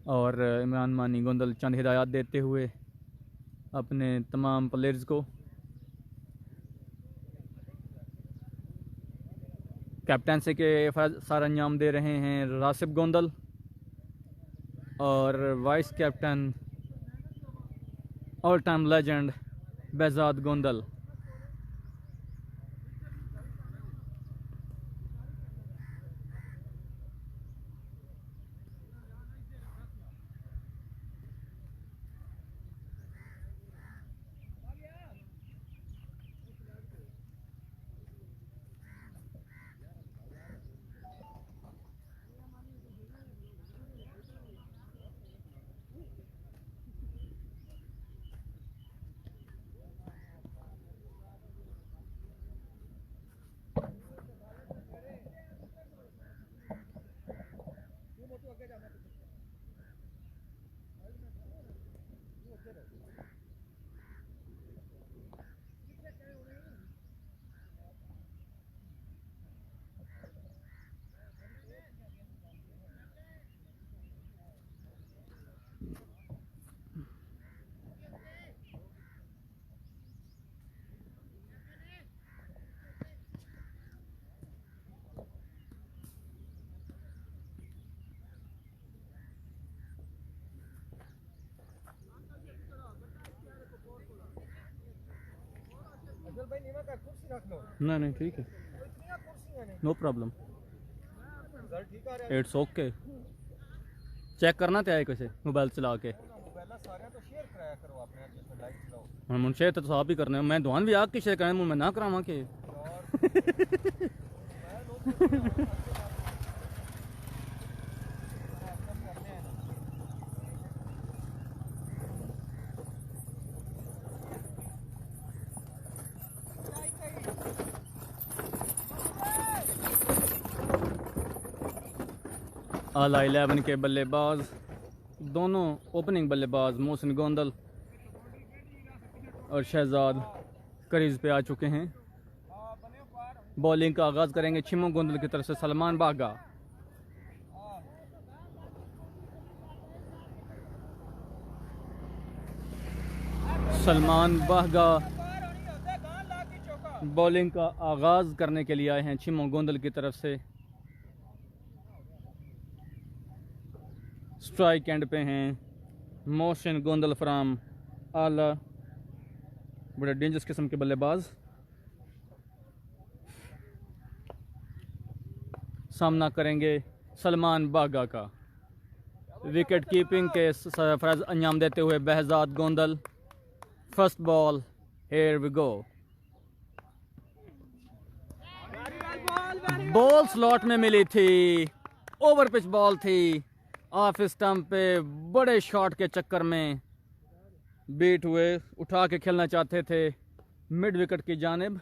S1: और इमरान मानी गोंदल चंद हिदायत देते हुए अपने तमाम प्लेयर्स को। कैप्टनसी के सर अंजाम दे रहे हैं रासिब गोंदल और vice captain all time legend Behzad Gondal. नहीं ठीक है, no problem, it's okay. Check करना तो है कैसे मोबाइल चला के हम शेयर तो आप ही करने, मैं दुआन भी आग की शेयर करें मैं ना करावा के आला 11 के बल्लेबाज, दोनों ओपनिंग बल्लेबाज मोहसिन गोंदल और शहजाद क्रीज पे आ चुके हैं। बॉलिंग का आगाज़ करेंगे छिमो गोंदल की तरफ से सलमान बागा। सलमान बागा बॉलिंग का आगाज़ करने के लिए आए हैं छिमो गोंदल की तरफ से। स्ट्राइक एंड पे हैं मोहसिन गोंदल फ्राम आला, बड़े डेंजरस किस्म के बल्लेबाज। सामना करेंगे सलमान बागा का। विकेट कीपिंग के फर्ज अंजाम देते हुए Behzad Gondal. First ball, here we go. Ball slot में मिली थी, ओवर पिच बॉल थी, ऑफ स्टंप पे बड़े शॉट के चक्कर में बीट हुए। उठा के खेलना चाहते थे मिड विकेट की जानिब,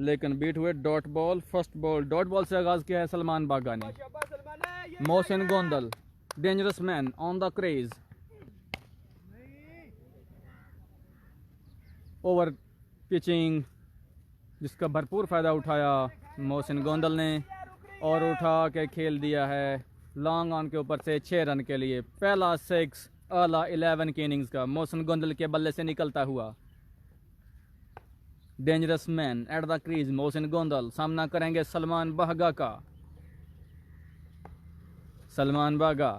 S1: लेकिन बीट हुए। Dot ball, first ball dot ball से आगाज किया है सलमान बागा ने। Mohsin Gondal dangerous man on the craze. Over pitching जिसका भरपूर फ़ायदा उठाया मोहसिन गोंदल ने और उठा के खेल दिया है लॉन्ग ऑन के ऊपर से 6 रन के लिए। पहला 6 आला 11 की इनिंग्स का मोहसिन गोंदल के बल्ले से निकलता हुआ। Dangerous man at the crease Mohsin Gondal. सामना करेंगे सलमान बागा का। सलमान बागा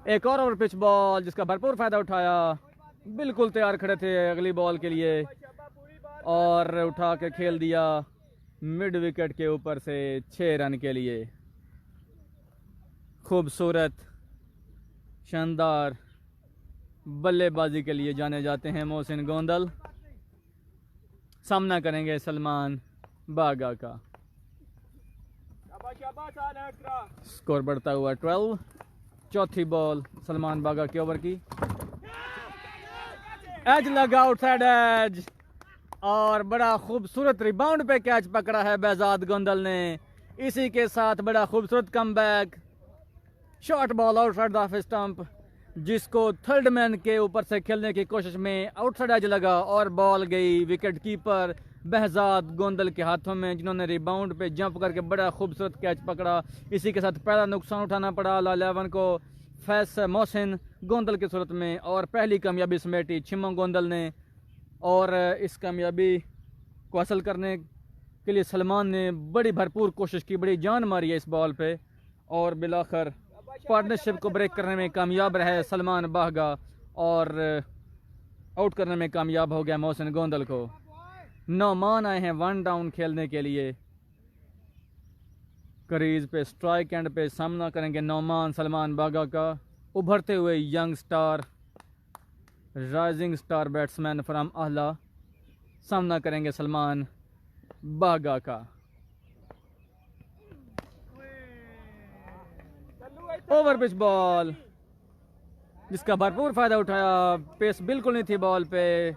S1: एक और ओवर पिच बॉल जिसका भरपूर फायदा उठाया। बिल्कुल तैयार खड़े थे अगली बॉल के लिए और उठा के खेल दिया मिड विकेट के ऊपर से 6 रन के लिए। खूबसूरत शानदार बल्लेबाजी के लिए जाने जाते हैं मोहसिन गोंदल। सामना करेंगे सलमान बागा का। स्कोर बढ़ता हुआ 12। चौथी बॉल सलमान बागा के ओवर की। एज लगा आउटसाइड एज और बड़ा खूबसूरत रिबाउंड पे कैच पकड़ा है बेहजाद गोंदल ने। इसी के साथ बड़ा खूबसूरत comeback. Short ball outside the off stump. जिसको थर्ड मैन के ऊपर से खेलने की कोशिश में आउटसाइड एज लगा और बॉल गई विकेट कीपर बहजाद गोंदल के हाथों में, जिन्होंने रिबाउंड पे जंप करके बड़ा खूबसूरत कैच पकड़ा। इसी के साथ पहला नुकसान उठाना पड़ा ऑल 11 को फैस मोहसिन गोंदल की सूरत में, और पहली कामयाबी समेटी छिमो गोंदल ने। और इस कामयाबी को हासिल करने के लिए सलमान ने बड़ी भरपूर कोशिश की, बड़ी जान मारी है इस बॉल पे, और बिलाखिर पार्टनरशिप को ब्रेक करने में कामयाब रहे सलमान बाहगा और आउट करने में कामयाब हो गया मोहसिन गोंदल को। नौमान आए हैं 1 डाउन खेलने के लिए। क्रीज पे स्ट्राइक एंड पे सामना करेंगे नौमान सलमान बागा का, उभरते हुए young star rising star batsman from आहला सामना करेंगे सलमान बागा का। ओवर पिच बॉल जिसका भरपूर फायदा उठाया, पेस बिल्कुल नहीं थी बॉल पे,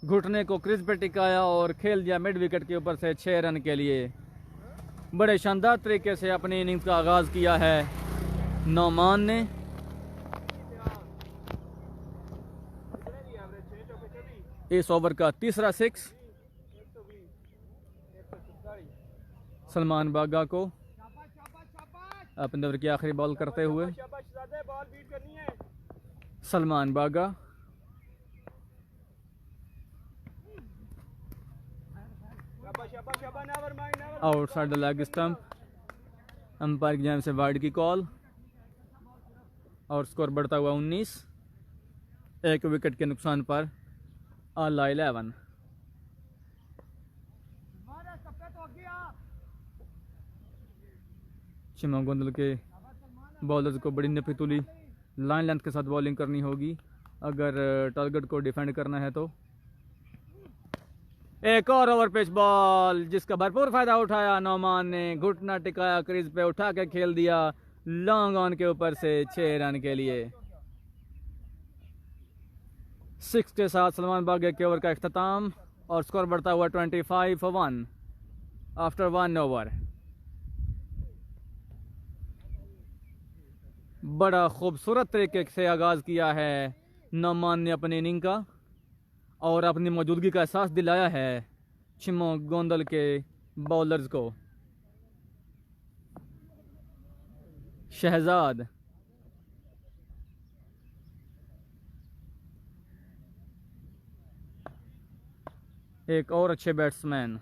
S1: घुटने को क्रीज पे टिकाया और खेल दिया मिड विकेट के ऊपर से 6 रन के लिए। बड़े शानदार तरीके से अपनी इनिंग्स का आगाज किया है नौमान ने। इस ओवर का तीसरा 6 सलमान बागा को अपने ओवर की आखिरी बॉल करते हुए। सलमान बागा outside the leg stump, umpire की जानिब से वाइड की कॉल, और स्कोर बढ़ता हुआ 19, 1 विकेट के नुकसान पर ऑल 11। छिमो गोंदल के बॉलर्स को बड़ी नफीतुली लाइन लेंथ के साथ बॉलिंग करनी होगी अगर टारगेट को डिफेंड करना है तो। एक और ओवर पिच बॉल जिसका भरपूर फायदा उठाया नौमान ने, घुटना टिकाया क्रीज पे उठा के खेल दिया लॉन्ग ऑन के ऊपर से 6 रन के लिए। 6 के साथ सलमान बागा के ओवर का इख्तिताम और स्कोर बढ़ता हुआ 25-1 आफ्टर 1 ओवर। बड़ा खूबसूरत तरीके से आगाज किया है नौमान ने अपनी इनिंग का और अपनी मौजूदगी का एहसास दिलाया है छिमो गोंदल के बॉलर्स को। शहजाद एक और अच्छे बैट्समैन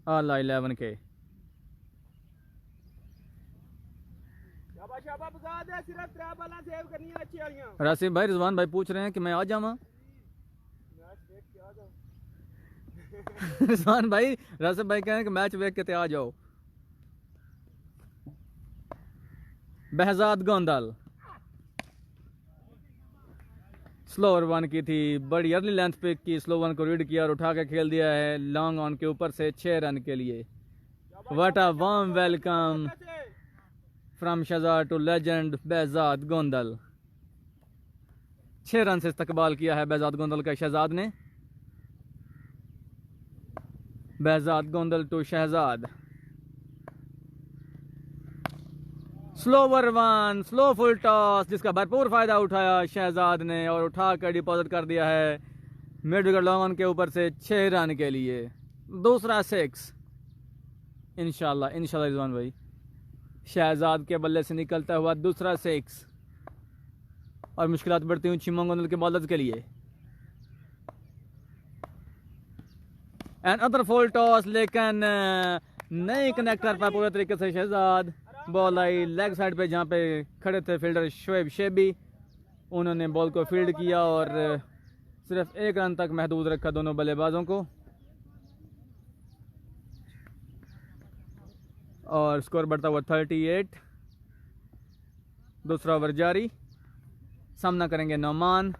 S1: ऑल 11 के। रासिफ भाई रिजवान भाई पूछ रहे हैं कि मैं आ जाऊँ। रिजवान भाई रासिफ भाई कह रहे हैं कि मैच देख के आ जाओ। बहजाद गोंदल स्लोअर वन की थी, बड़ी अर्ली लेंथ पिक की, स्लो वन को रीड किया और उठा के खेल दिया है लॉन्ग ऑन के ऊपर से 6 रन के लिए। What a warm welcome from Shahzad to legend Behzad Gondal. 6 run से इस्तकबाल किया है बहजाद गोंदल का शहजाद ने। Behzad Gondal to Shahzad. Slower one, slow full toss जिसका भरपूर फायदा उठाया शहजाद ने और उठा कर डिपॉजिट कर दिया है मिड विकेट लॉन्ग ऑन के ऊपर से 6 रन के लिए। दूसरा 6 इंशाल्लाह रिजवान भाई। शहजाद के बल्ले से निकलता हुआ दूसरा 6 और मुश्किलात बढ़ती हुई छिमो गोंदल के बॉलर्स के लिए। एंड अदर फुल टॉस, लेकिन नहीं कनेक्टर पर पूरे तरीके से शहजाद। बॉल आई लेग साइड पे जहाँ पे खड़े थे फील्डर शोएब शेबी, उन्होंने बॉल को फील्ड किया और सिर्फ 1 रन तक महदूद रखा दोनों बल्लेबाजों को और स्कोर बढ़ता हुआ 38। दूसरा ओवर जारी, सामना करेंगे नौमान।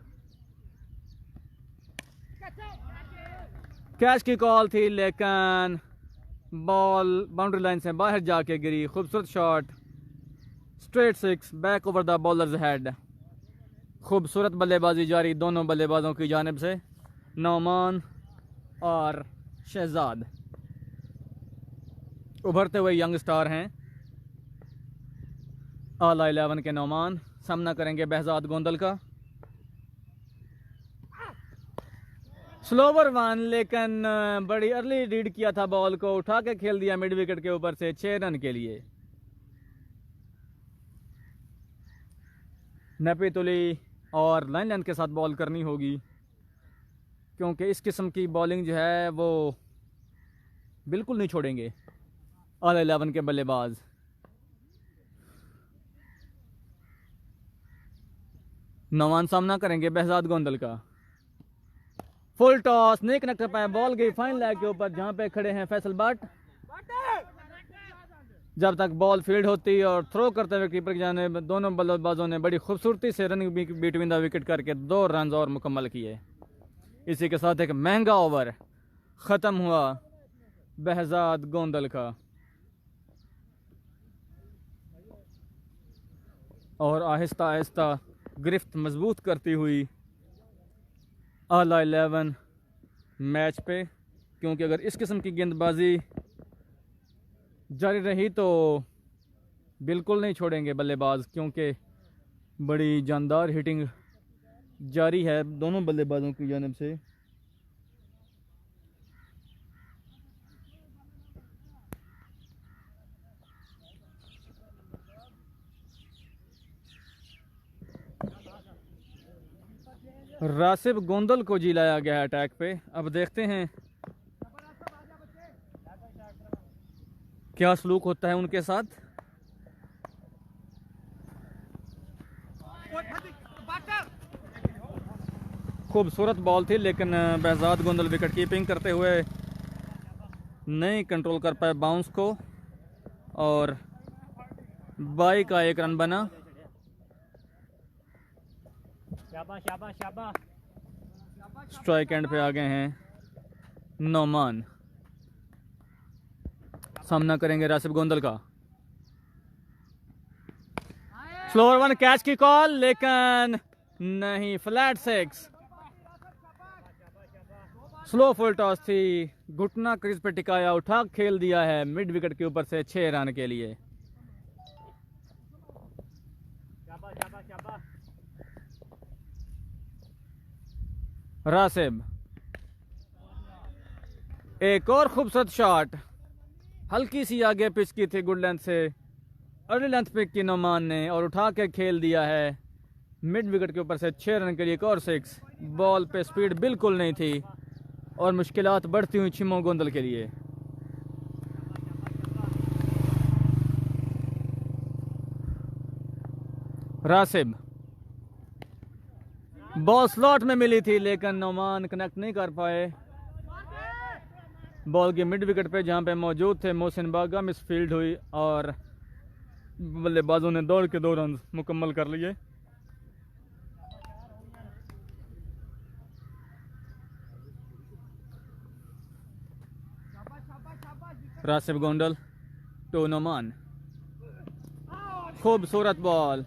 S1: कैच की कॉल थी लेकिन बॉल बाउंड्री लाइन से बाहर जाके गिरी। खूबसूरत shot, straight 6 back over the bowlers head. खूबसूरत बल्लेबाजी जारी दोनों बल्लेबाजों की जानिब से, नौमान और शहजाद। उभरते हुए यंग स्टार हैं ऑल 11 के नौमान। सामना करेंगे behzad गोंदल का। स्लोवर वन, लेकिन बड़ी अर्ली रीड किया था, बॉल को उठा के खेल दिया मिड विकेट के ऊपर से 6 रन के लिए। नपी तुली और लाइन लेंथ के साथ बॉल करनी होगी, क्योंकि इस किस्म की बॉलिंग जो है वो बिल्कुल नहीं छोड़ेंगे ऑल 11 के बल्लेबाज। नौमान सामना करेंगे behzad गोंदल का। फुल टॉस, नहीं कनेक्ट कर पाए, बॉल गई फाइन लेग के ऊपर जहां पे खड़े हैं फैसल बट। जब तक बॉल फील्ड होती और थ्रो करते हुए कीपर की जानिब दोनों बल्लेबाजों ने बड़ी खूबसूरती से रनिंग बिटवीन द विकेट करके 2 रन और मुकम्मल किए। इसी के साथ एक महंगा ओवर ख़त्म हुआ behzad गोंदल का। और आहिस्ता आहिस्ता गिरफ्त मजबूत करती हुई आला 11 मैच पे, क्योंकि अगर इस किस्म की गेंदबाजी जारी रही तो बिल्कुल नहीं छोड़ेंगे बल्लेबाज, क्योंकि बड़ी जानदार हिटिंग जारी है दोनों बल्लेबाजों की जानिब से। रासिब गोंदल को जी लाया गया अटैक पे। अब देखते हैं क्या सलूक होता है उनके साथ। खूबसूरत बॉल थी, लेकिन behzad गोंदल विकेट कीपिंग करते हुए नहीं कंट्रोल कर पाए बाउंस को, और 22 का 1 रन बना। स्ट्राइक एंड पे आ गए हैं नौमान, सामना करेंगे रासिब गोंदल का। स्लोअर वन, कैच की कॉल, लेकिन नहीं, फ्लैट 6। स्लो फुल टॉस थी, घुटना क्रीज पे टिकाया, उठा खेल दिया है मिड विकेट के ऊपर से 6 रन के लिए। रासिब, एक और खूबसूरत शॉट, हल्की सी आगे पिच की थी गुड लेंथ से, अर्ली लेंथ पिक की नौमान ने और उठा के खेल दिया है मिड विकेट के ऊपर से 6 रन के लिए। एक और 6। बॉल पे स्पीड बिल्कुल नहीं थी और मुश्किलात बढ़ती हुई छिमो गोंदल के लिए। रासिब, बॉल स्लॉट में मिली थी, लेकिन नौमान कनेक्ट नहीं कर पाए। बॉल की मिड विकेट पे जहां पे मौजूद थे मोहसिन बागा, मिस फील्ड हुई और बल्लेबाजों ने दौड़ के 2 रन मुकम्मल कर लिए। रासिब गोंदल टू नौमान, खूबसूरत बॉल,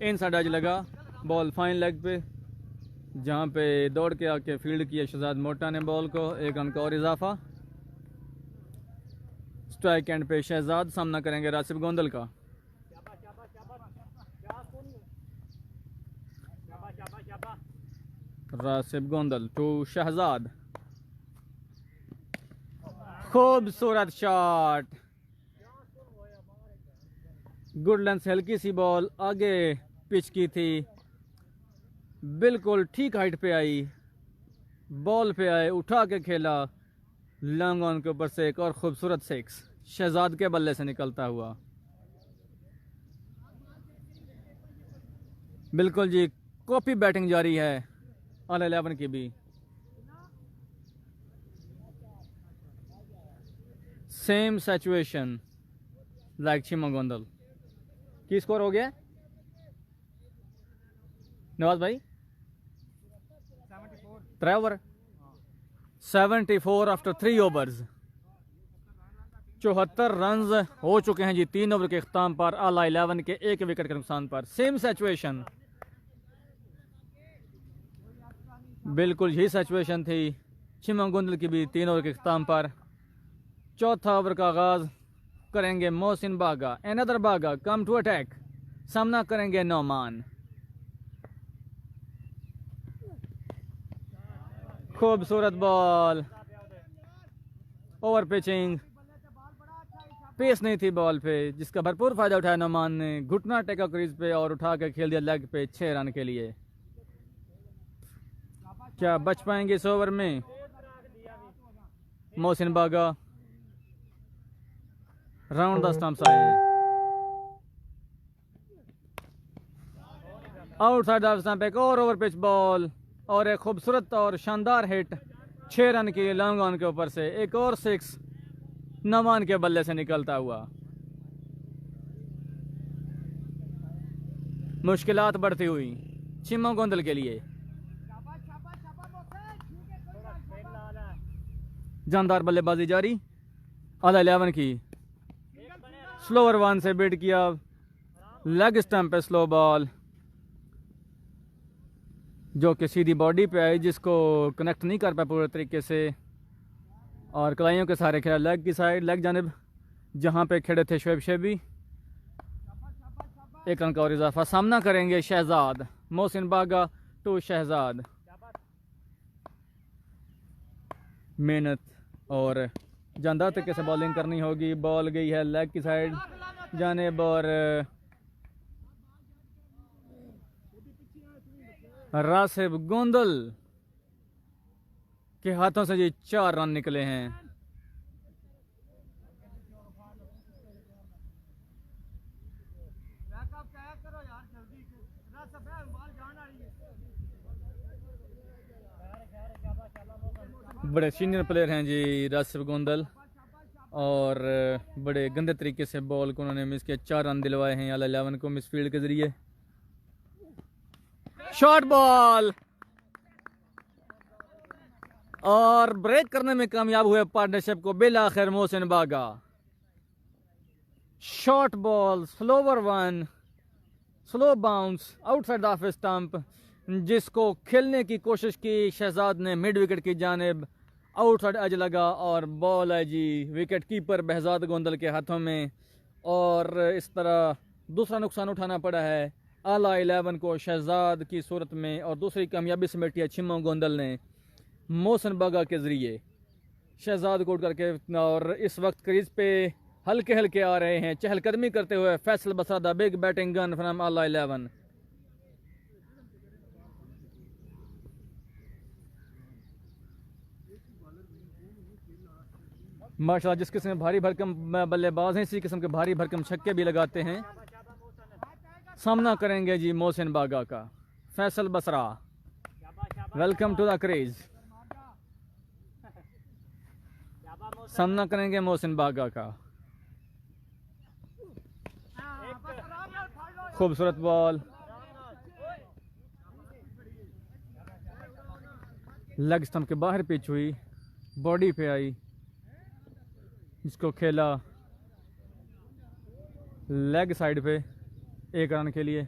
S1: इनसाइड एज लगा, बॉल फाइन लेग पे जहां पे दौड़ के आके फील्ड किया शहजाद मोटा ने बॉल को। 1 रन का और इजाफा। स्ट्राइक एंड पे शहजाद सामना करेंगे रासिब गोंदल का। रासिब गोंदल टू शहजाद, खूबसूरत शॉट, गुड लेंथ से हल्की सी बॉल आगे पिच की थी, बिल्कुल ठीक हाइट पे आई, बॉल पे आए, उठा के खेला, लॉन्ग ऑन के ऊपर से एक और खूबसूरत 6 शहजाद के बल्ले से निकलता हुआ। बिल्कुल जी, कॉपी बैटिंग जारी है ऑल 11 की भी। Same situation like Chhimo Gondal. की स्कोर हो गया नवाज भाई? 3 ओवर, 74 आफ्टर 3 ओवर्स। 74 रन हो चुके हैं जी 3 ओवर के अख्ताम पर आला 11 के 1 विकेट के नुकसान पर। सेम सिचुएशन, बिल्कुल यही सिचुएशन थी छिमो गोंदल की भी 3 ओवर के अख्ताम पर। चौथा ओवर का आगाज करेंगे मोहसिन बागा। एनदर बागा कम टू अटैक, सामना करेंगे नौमान। खूबसूरत बॉल, ओवर पिचिंग, पेस नहीं थी बॉल पे, जिसका भरपूर फायदा उठाया नोमान ने। घुटना टेका क्रीज पे और उठा कर खेल दिया लेग पे 6 रन के लिए। क्या बच पाएंगे इस ओवर में? मोहसिन बागा राउंड द स्टंप्स आए, आउटसाइड द स्टंप, एक और ओवर पिच बॉल और एक खूबसूरत और शानदार हिट 6 रन की लॉन्ग ऑन के ऊपर से। एक और 6 नोमान के बल्ले से निकलता हुआ। मुश्किलात बढ़ती हुई चिम्मो गोंदल के लिए। जानदार बल्लेबाजी जारी, आधा 11 की। स्लोअर वन से बीट किया, लेग स्टंप पे स्लो बॉल जो कि सीधी बॉडी पे आई, जिसको कनेक्ट नहीं कर पाया पूरे तरीके से और कलाइयों के सहारे खेला लेग की साइड, लेग जानिब जहां पे खड़े थे शोएब शेबी। 1 रन का और इजाफा। सामना करेंगे शहजाद, मोहसिन बागा टू शहजाद। मेहनत और जानदार तरीके से बॉलिंग करनी होगी। बॉल गई है लेग की साइड जानिब और रासिब गोंदल के हाथों से ये 4 रन निकले हैं। बड़े सीनियर प्लेयर हैं जी रासिब गोंदल और बड़े गंदे तरीके से बॉल को उन्होंने मिस किया। 4 रन दिलवाए हैं आला 11 को मिस फील्ड के जरिए। शॉर्ट बॉल और ब्रेक करने में कामयाब हुए पार्टनरशिप को बिल आखिर मोहसिन बागा। Short ball, slower one, slow bounce outside off stump, जिसको खेलने की कोशिश की शहजाद ने मिड विकेट की जानिब। आउटसाइड एज लगा और बॉल है जी विकेट कीपर बहजाद गोंदल के हाथों में और इस तरह दूसरा नुकसान उठाना पड़ा है आला 11 को शहजाद की सूरत में। और दूसरी कामयाबी समेटी है चिम्मो गोंदल ने मोहसिन बागा के ज़रिए शहजाद को उठ करके। और इस वक्त क्रीज पे हल्के हल्के आ रहे हैं चहलकदमी करते हुए Faisal Basra, the big batting gun from Aala 11। माशाल्लाह जिस किस्म के भारी भरकम बल्लेबाज हैं इसी किस्म के भारी भरकम छक्के भी लगाते हैं। सामना करेंगे जी मोहसिन बागा का Faisal Basra. Welcome to the crease. सामना करेंगे मोहसिन बागा का। खूबसूरत बॉल, लेग स्टंप के बाहर पिच हुई, बॉडी पे आई, जिसको खेला लेग साइड पे 1 रन के लिए।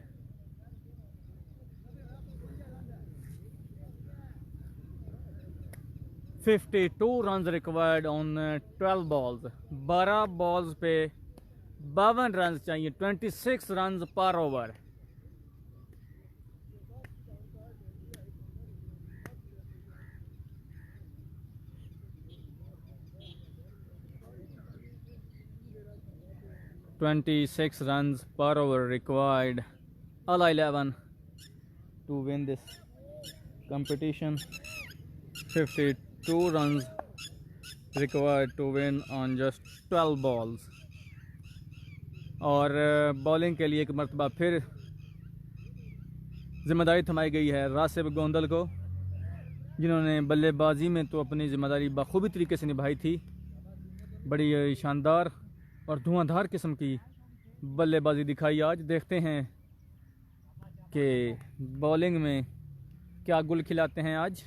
S1: $52 run required on 12 balls. 12 balls पे 52 रन चाहिए, 26 रन पर over. $26 runs per over required all 11 to win this competition. 52 runs required to win on just 12 balls. और बॉलिंग के लिए एक मरतबा फिर जिम्मेदारी थमाई गई है रासिब गोंदल को, जिन्होंने बल्लेबाजी में तो अपनी जिम्मेदारी बखूबी तरीके से निभाई थी। बड़ी शानदार और धुआंधार किस्म की बल्लेबाजी दिखाई। आज देखते हैं कि बॉलिंग में क्या गुल खिलाते हैं आज।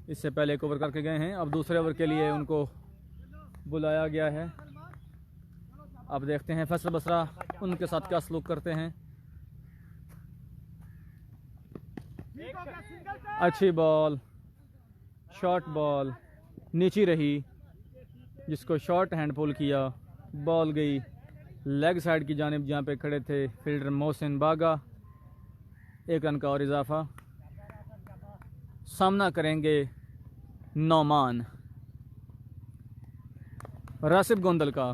S1: इससे पहले एक ओवर करके गए हैं, अब दूसरे ओवर के लिए उनको बुलाया गया है। अब देखते हैं फैसल बसरा उनके साथ क्या सलूक करते हैं। अच्छी बॉल, शॉर्ट बॉल नीची रही, जिसको शॉर्ट हैंड पुल किया। बॉल गई लेग साइड की जानिब जहाँ पे खड़े थे फील्डर मोहसिन बागा। 1 रन का और इजाफा। सामना करेंगे नौमान। रासिब गोंदल का,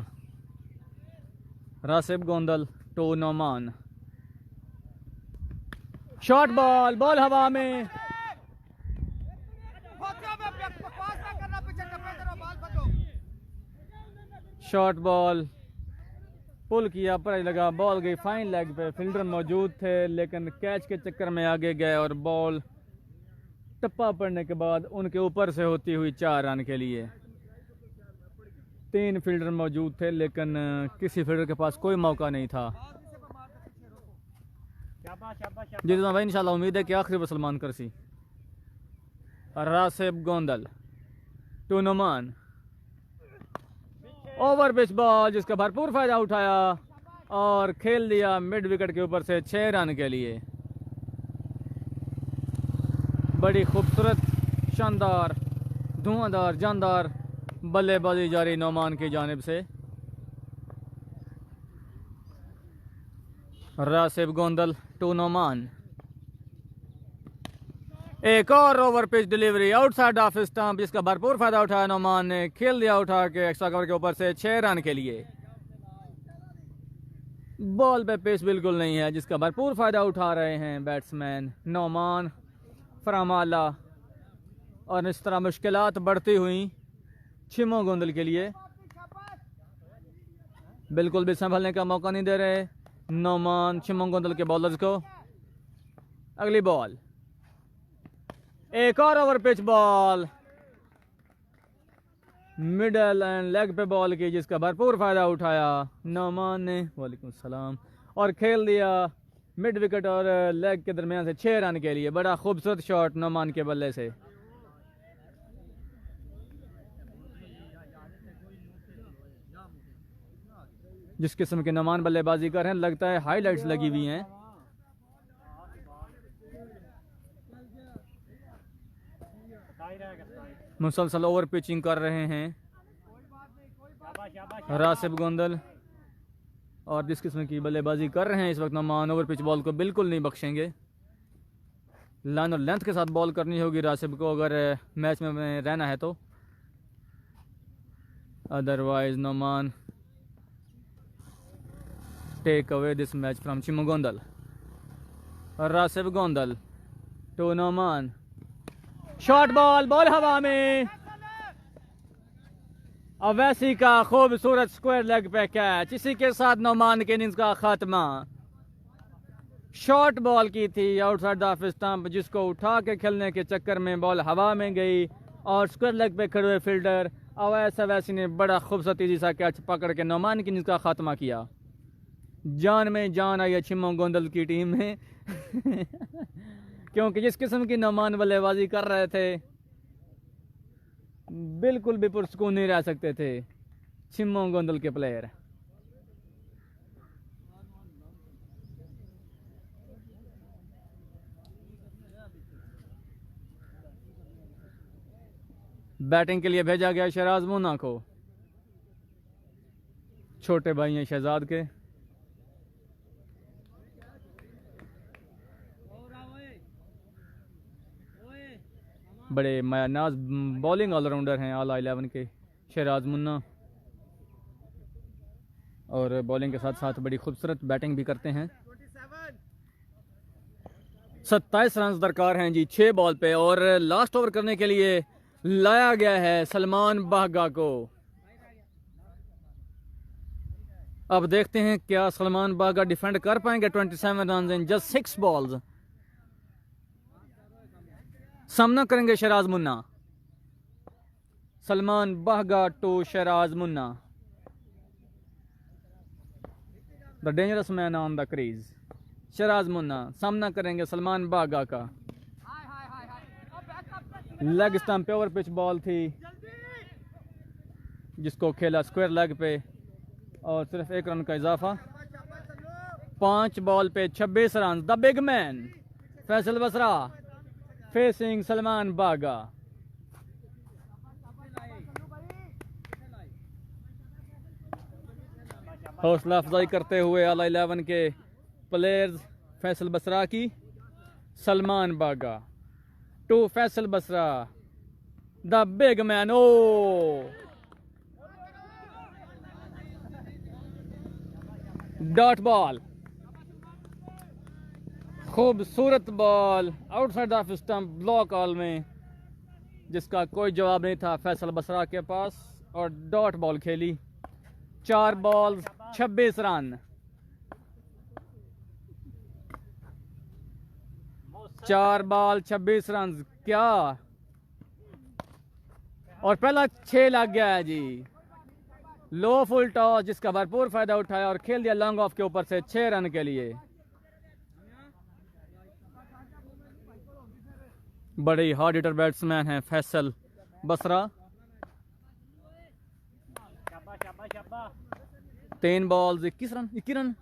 S1: Rasib Gondal to Nauman. Short ball, ball हवा में। शॉर्ट बॉल पुल किया, पर लगा, बॉल गई फाइन लेग पे। फील्डर मौजूद थे लेकिन कैच के चक्कर में आगे गए और बॉल टप्पा पड़ने के बाद उनके ऊपर से होती हुई 4 रन के लिए। 3 फील्डर मौजूद थे लेकिन किसी फील्डर के पास कोई मौका नहीं था। जितना भाई इंशाल्लाह उम्मीद है कि आखिरी पर Salman Karsi. Rasib Gondal to Nauman. Over pitch ball जिसका भरपूर फायदा उठाया और खेल दिया मिड विकेट के ऊपर से 6 रन के लिए। बड़ी खूबसूरत, शानदार, धुआंधार, जानदार बल्लेबाजी जारी नौमान की जानिब से। रासिब गोंदल टू नौमान। एक और over pitch delivery outside off stump जिसका भरपूर फायदा उठाया नौमान ने। खेल दिया उठा के एक्स्ट्रा कवर के ऊपर से 6 रन के लिए। बॉल पे पेस बिल्कुल नहीं है जिसका भरपूर फायदा उठा रहे हैं बैट्समैन नौमान, फरामाला। और इस तरह मुश्किलात बढ़ती हुई छिमो गोंदल के लिए। बिल्कुल भी संभलने का मौका नहीं दे रहे नौमान छिमो गोंदल के बॉलर्स को। अगली बॉल, एक और over pitch ball middle and leg पे बॉल की जिसका भरपूर फायदा उठाया नौमान ने, वालेकुम सलाम, और खेल दिया मिड विकेट और लेग के दरमियान से 6 रन के लिए। बड़ा खूबसूरत शॉट नौमान के बल्ले से। जिस किस्म के नौमान बल्लेबाजी कर रहे हैं लगता है हाईलाइट्स लगी हुई हैं। मुसलसल ओवर पिचिंग कर रहे हैं रासिब गोंदल और जिस किस्म की बल्लेबाजी कर रहे हैं इस वक्त नौमान, ओवर पिच बॉल को बिल्कुल नहीं बख्शेंगे। लाइन और लेंथ के साथ बॉल करनी होगी रासिब को अगर मैच में रहना है तो, otherwise Nauman take away this match from Chhimo Gondal. Rasib Gondal to Nauman. Short ball, ball हवा में। अवैसी का खूबसूरत स्क्वायर लेग पे कैच, इसी के साथ नौमान के इनिंग्स का खात्मा। शॉर्ट बॉल की थी आउटसाइड ऑफ स्टंप जिसको उठा के खेलने के चक्कर में बॉल हवा में गई और स्क्वायर लेग पे खड़े हुए फील्डर अवैसी ने बड़ा खूबसूरती सा कैच पकड़ के नौमान की इनिंग्स का खात्मा किया। जान में जान आई छिमो गोंदल की टीम में क्योंकि जिस किस्म की नौमान बल्लेबाजी कर रहे थे बिल्कुल भी पुरस्कून नहीं रह सकते थे छिमो गोंदल के प्लेयर। बैटिंग के लिए भेजा गया शहराज मुन्ना को, छोटे भाई हैं शहजाद के। बड़े मायानाज बॉलिंग ऑलराउंडर हैं आला 11 के शहराज मुन्ना, और बॉलिंग के साथ साथ बड़ी खूबसूरत बैटिंग भी करते हैं। 27 रन दरकार हैं जी 6 बॉल पे और लास्ट ओवर करने के लिए लाया गया है सलमान बागा को। अब देखते हैं क्या सलमान बागा डिफेंड कर पाएंगे 27 रन इन जस्ट 6 बॉल्स। सामना करेंगे Shahraj Munna. Salman Baga to Shahraj Munna, the dangerous man on the crease. Shahraj Munna सामना करेंगे सलमान बागा का। लेग स्टंप पे ओवर पिच बॉल थी जिसको खेला स्क्वायर लेग पे और सिर्फ 1 रन का इजाफा। 5 बॉल पे 26 run. The big man Faisal Basra facing Salman Baga. हौसला अफजाई करते हुए आला 11 के प्लेयर्स फैसल बसरा की, सलमान बागा to Faisal Basra, the big man. Oh, dot ball, खूबसूरत ball outside off stump block all में, जिसका कोई जवाब नहीं था फैसल बसरा के पास, और डॉट बॉल खेली। 4 बॉल 26 रन। 4 बॉल 26 रन क्या, और पहला 6 लग गया है जी। लो फुल टॉस, जिसका भरपूर फायदा उठाया और खेल दिया लॉन्ग ऑफ के ऊपर से 6 रन के लिए। बड़े ही हार्ड हिटर बैट्समैन हैं Faisal Basra. 3 ball 21 run, 21 run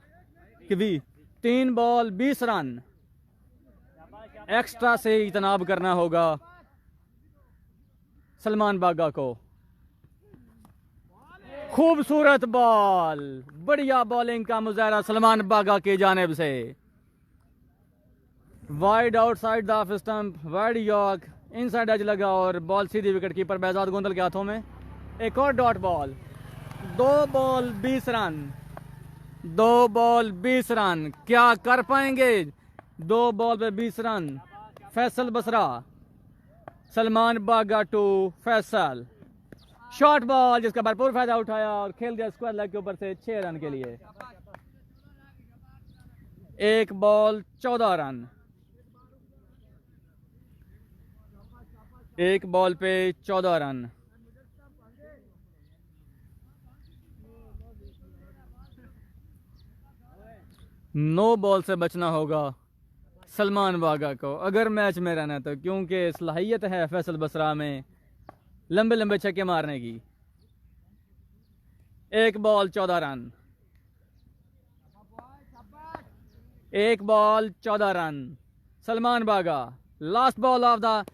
S1: की भी 3 बॉल 20 रन। एक्स्ट्रा से इतनाब करना होगा सलमान बागा को। खूबसूरत बॉल, बढ़िया बॉलिंग का मुजाहरा सलमान बागा की जानिब से। Wide outside the off stump, wide york, inside edge लगा और बॉल सीधी विकेट कीपर बेहजाद गोंदल के हाथों में। एक और dot ball. 2 ball 20 run. 2 ball 20 run क्या कर पाएंगे? 2 बॉल पे 20 run. Faisal Basra, Salman Baga to Faisal. Short ball, जिसका भरपूर फायदा उठाया और खेल दिया स्क्वायर लेग के ऊपर से 6 रन के लिए। 1 बॉल 14 रन। 1 बॉल पे 14 रन। नो बॉल से बचना होगा सलमान बागा को अगर मैच में रहना तो, क्योंकि सलाहियत है फैसल बसरा में लंबे लंबे छक्के मारने की। 1 ball 14 run. 1 ball 14 run. Salman Baga, last ball of the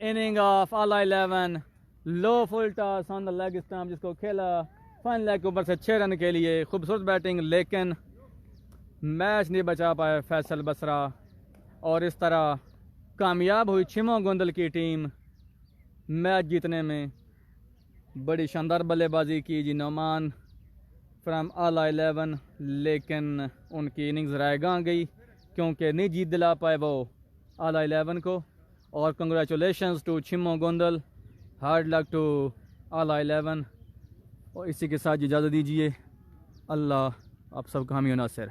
S1: inning of all 11। Low full toss on the leg stump, जिसको खेला फाइन लेग के ऊपर से 6 रन के लिए। खूबसूरत बैटिंग, लेकिन मैच नहीं बचा पाए फैसल बसरा, और इस तरह कामयाब हुई छिमो गोंदल की टीम मैच जीतने में। बड़ी शानदार बल्लेबाजी की जी नोमान फ्रॉम ऑल 11, लेकिन उनकी इनिंग्स रायगां गई क्योंकि नहीं जीत दिला पाए वो ऑल 11 को। और congratulations to Chhimo Gondal, hard luck to all 11। और इसी के साथ इजाज़त दीजिए। अल्लाह आप सबका हामी नासिर।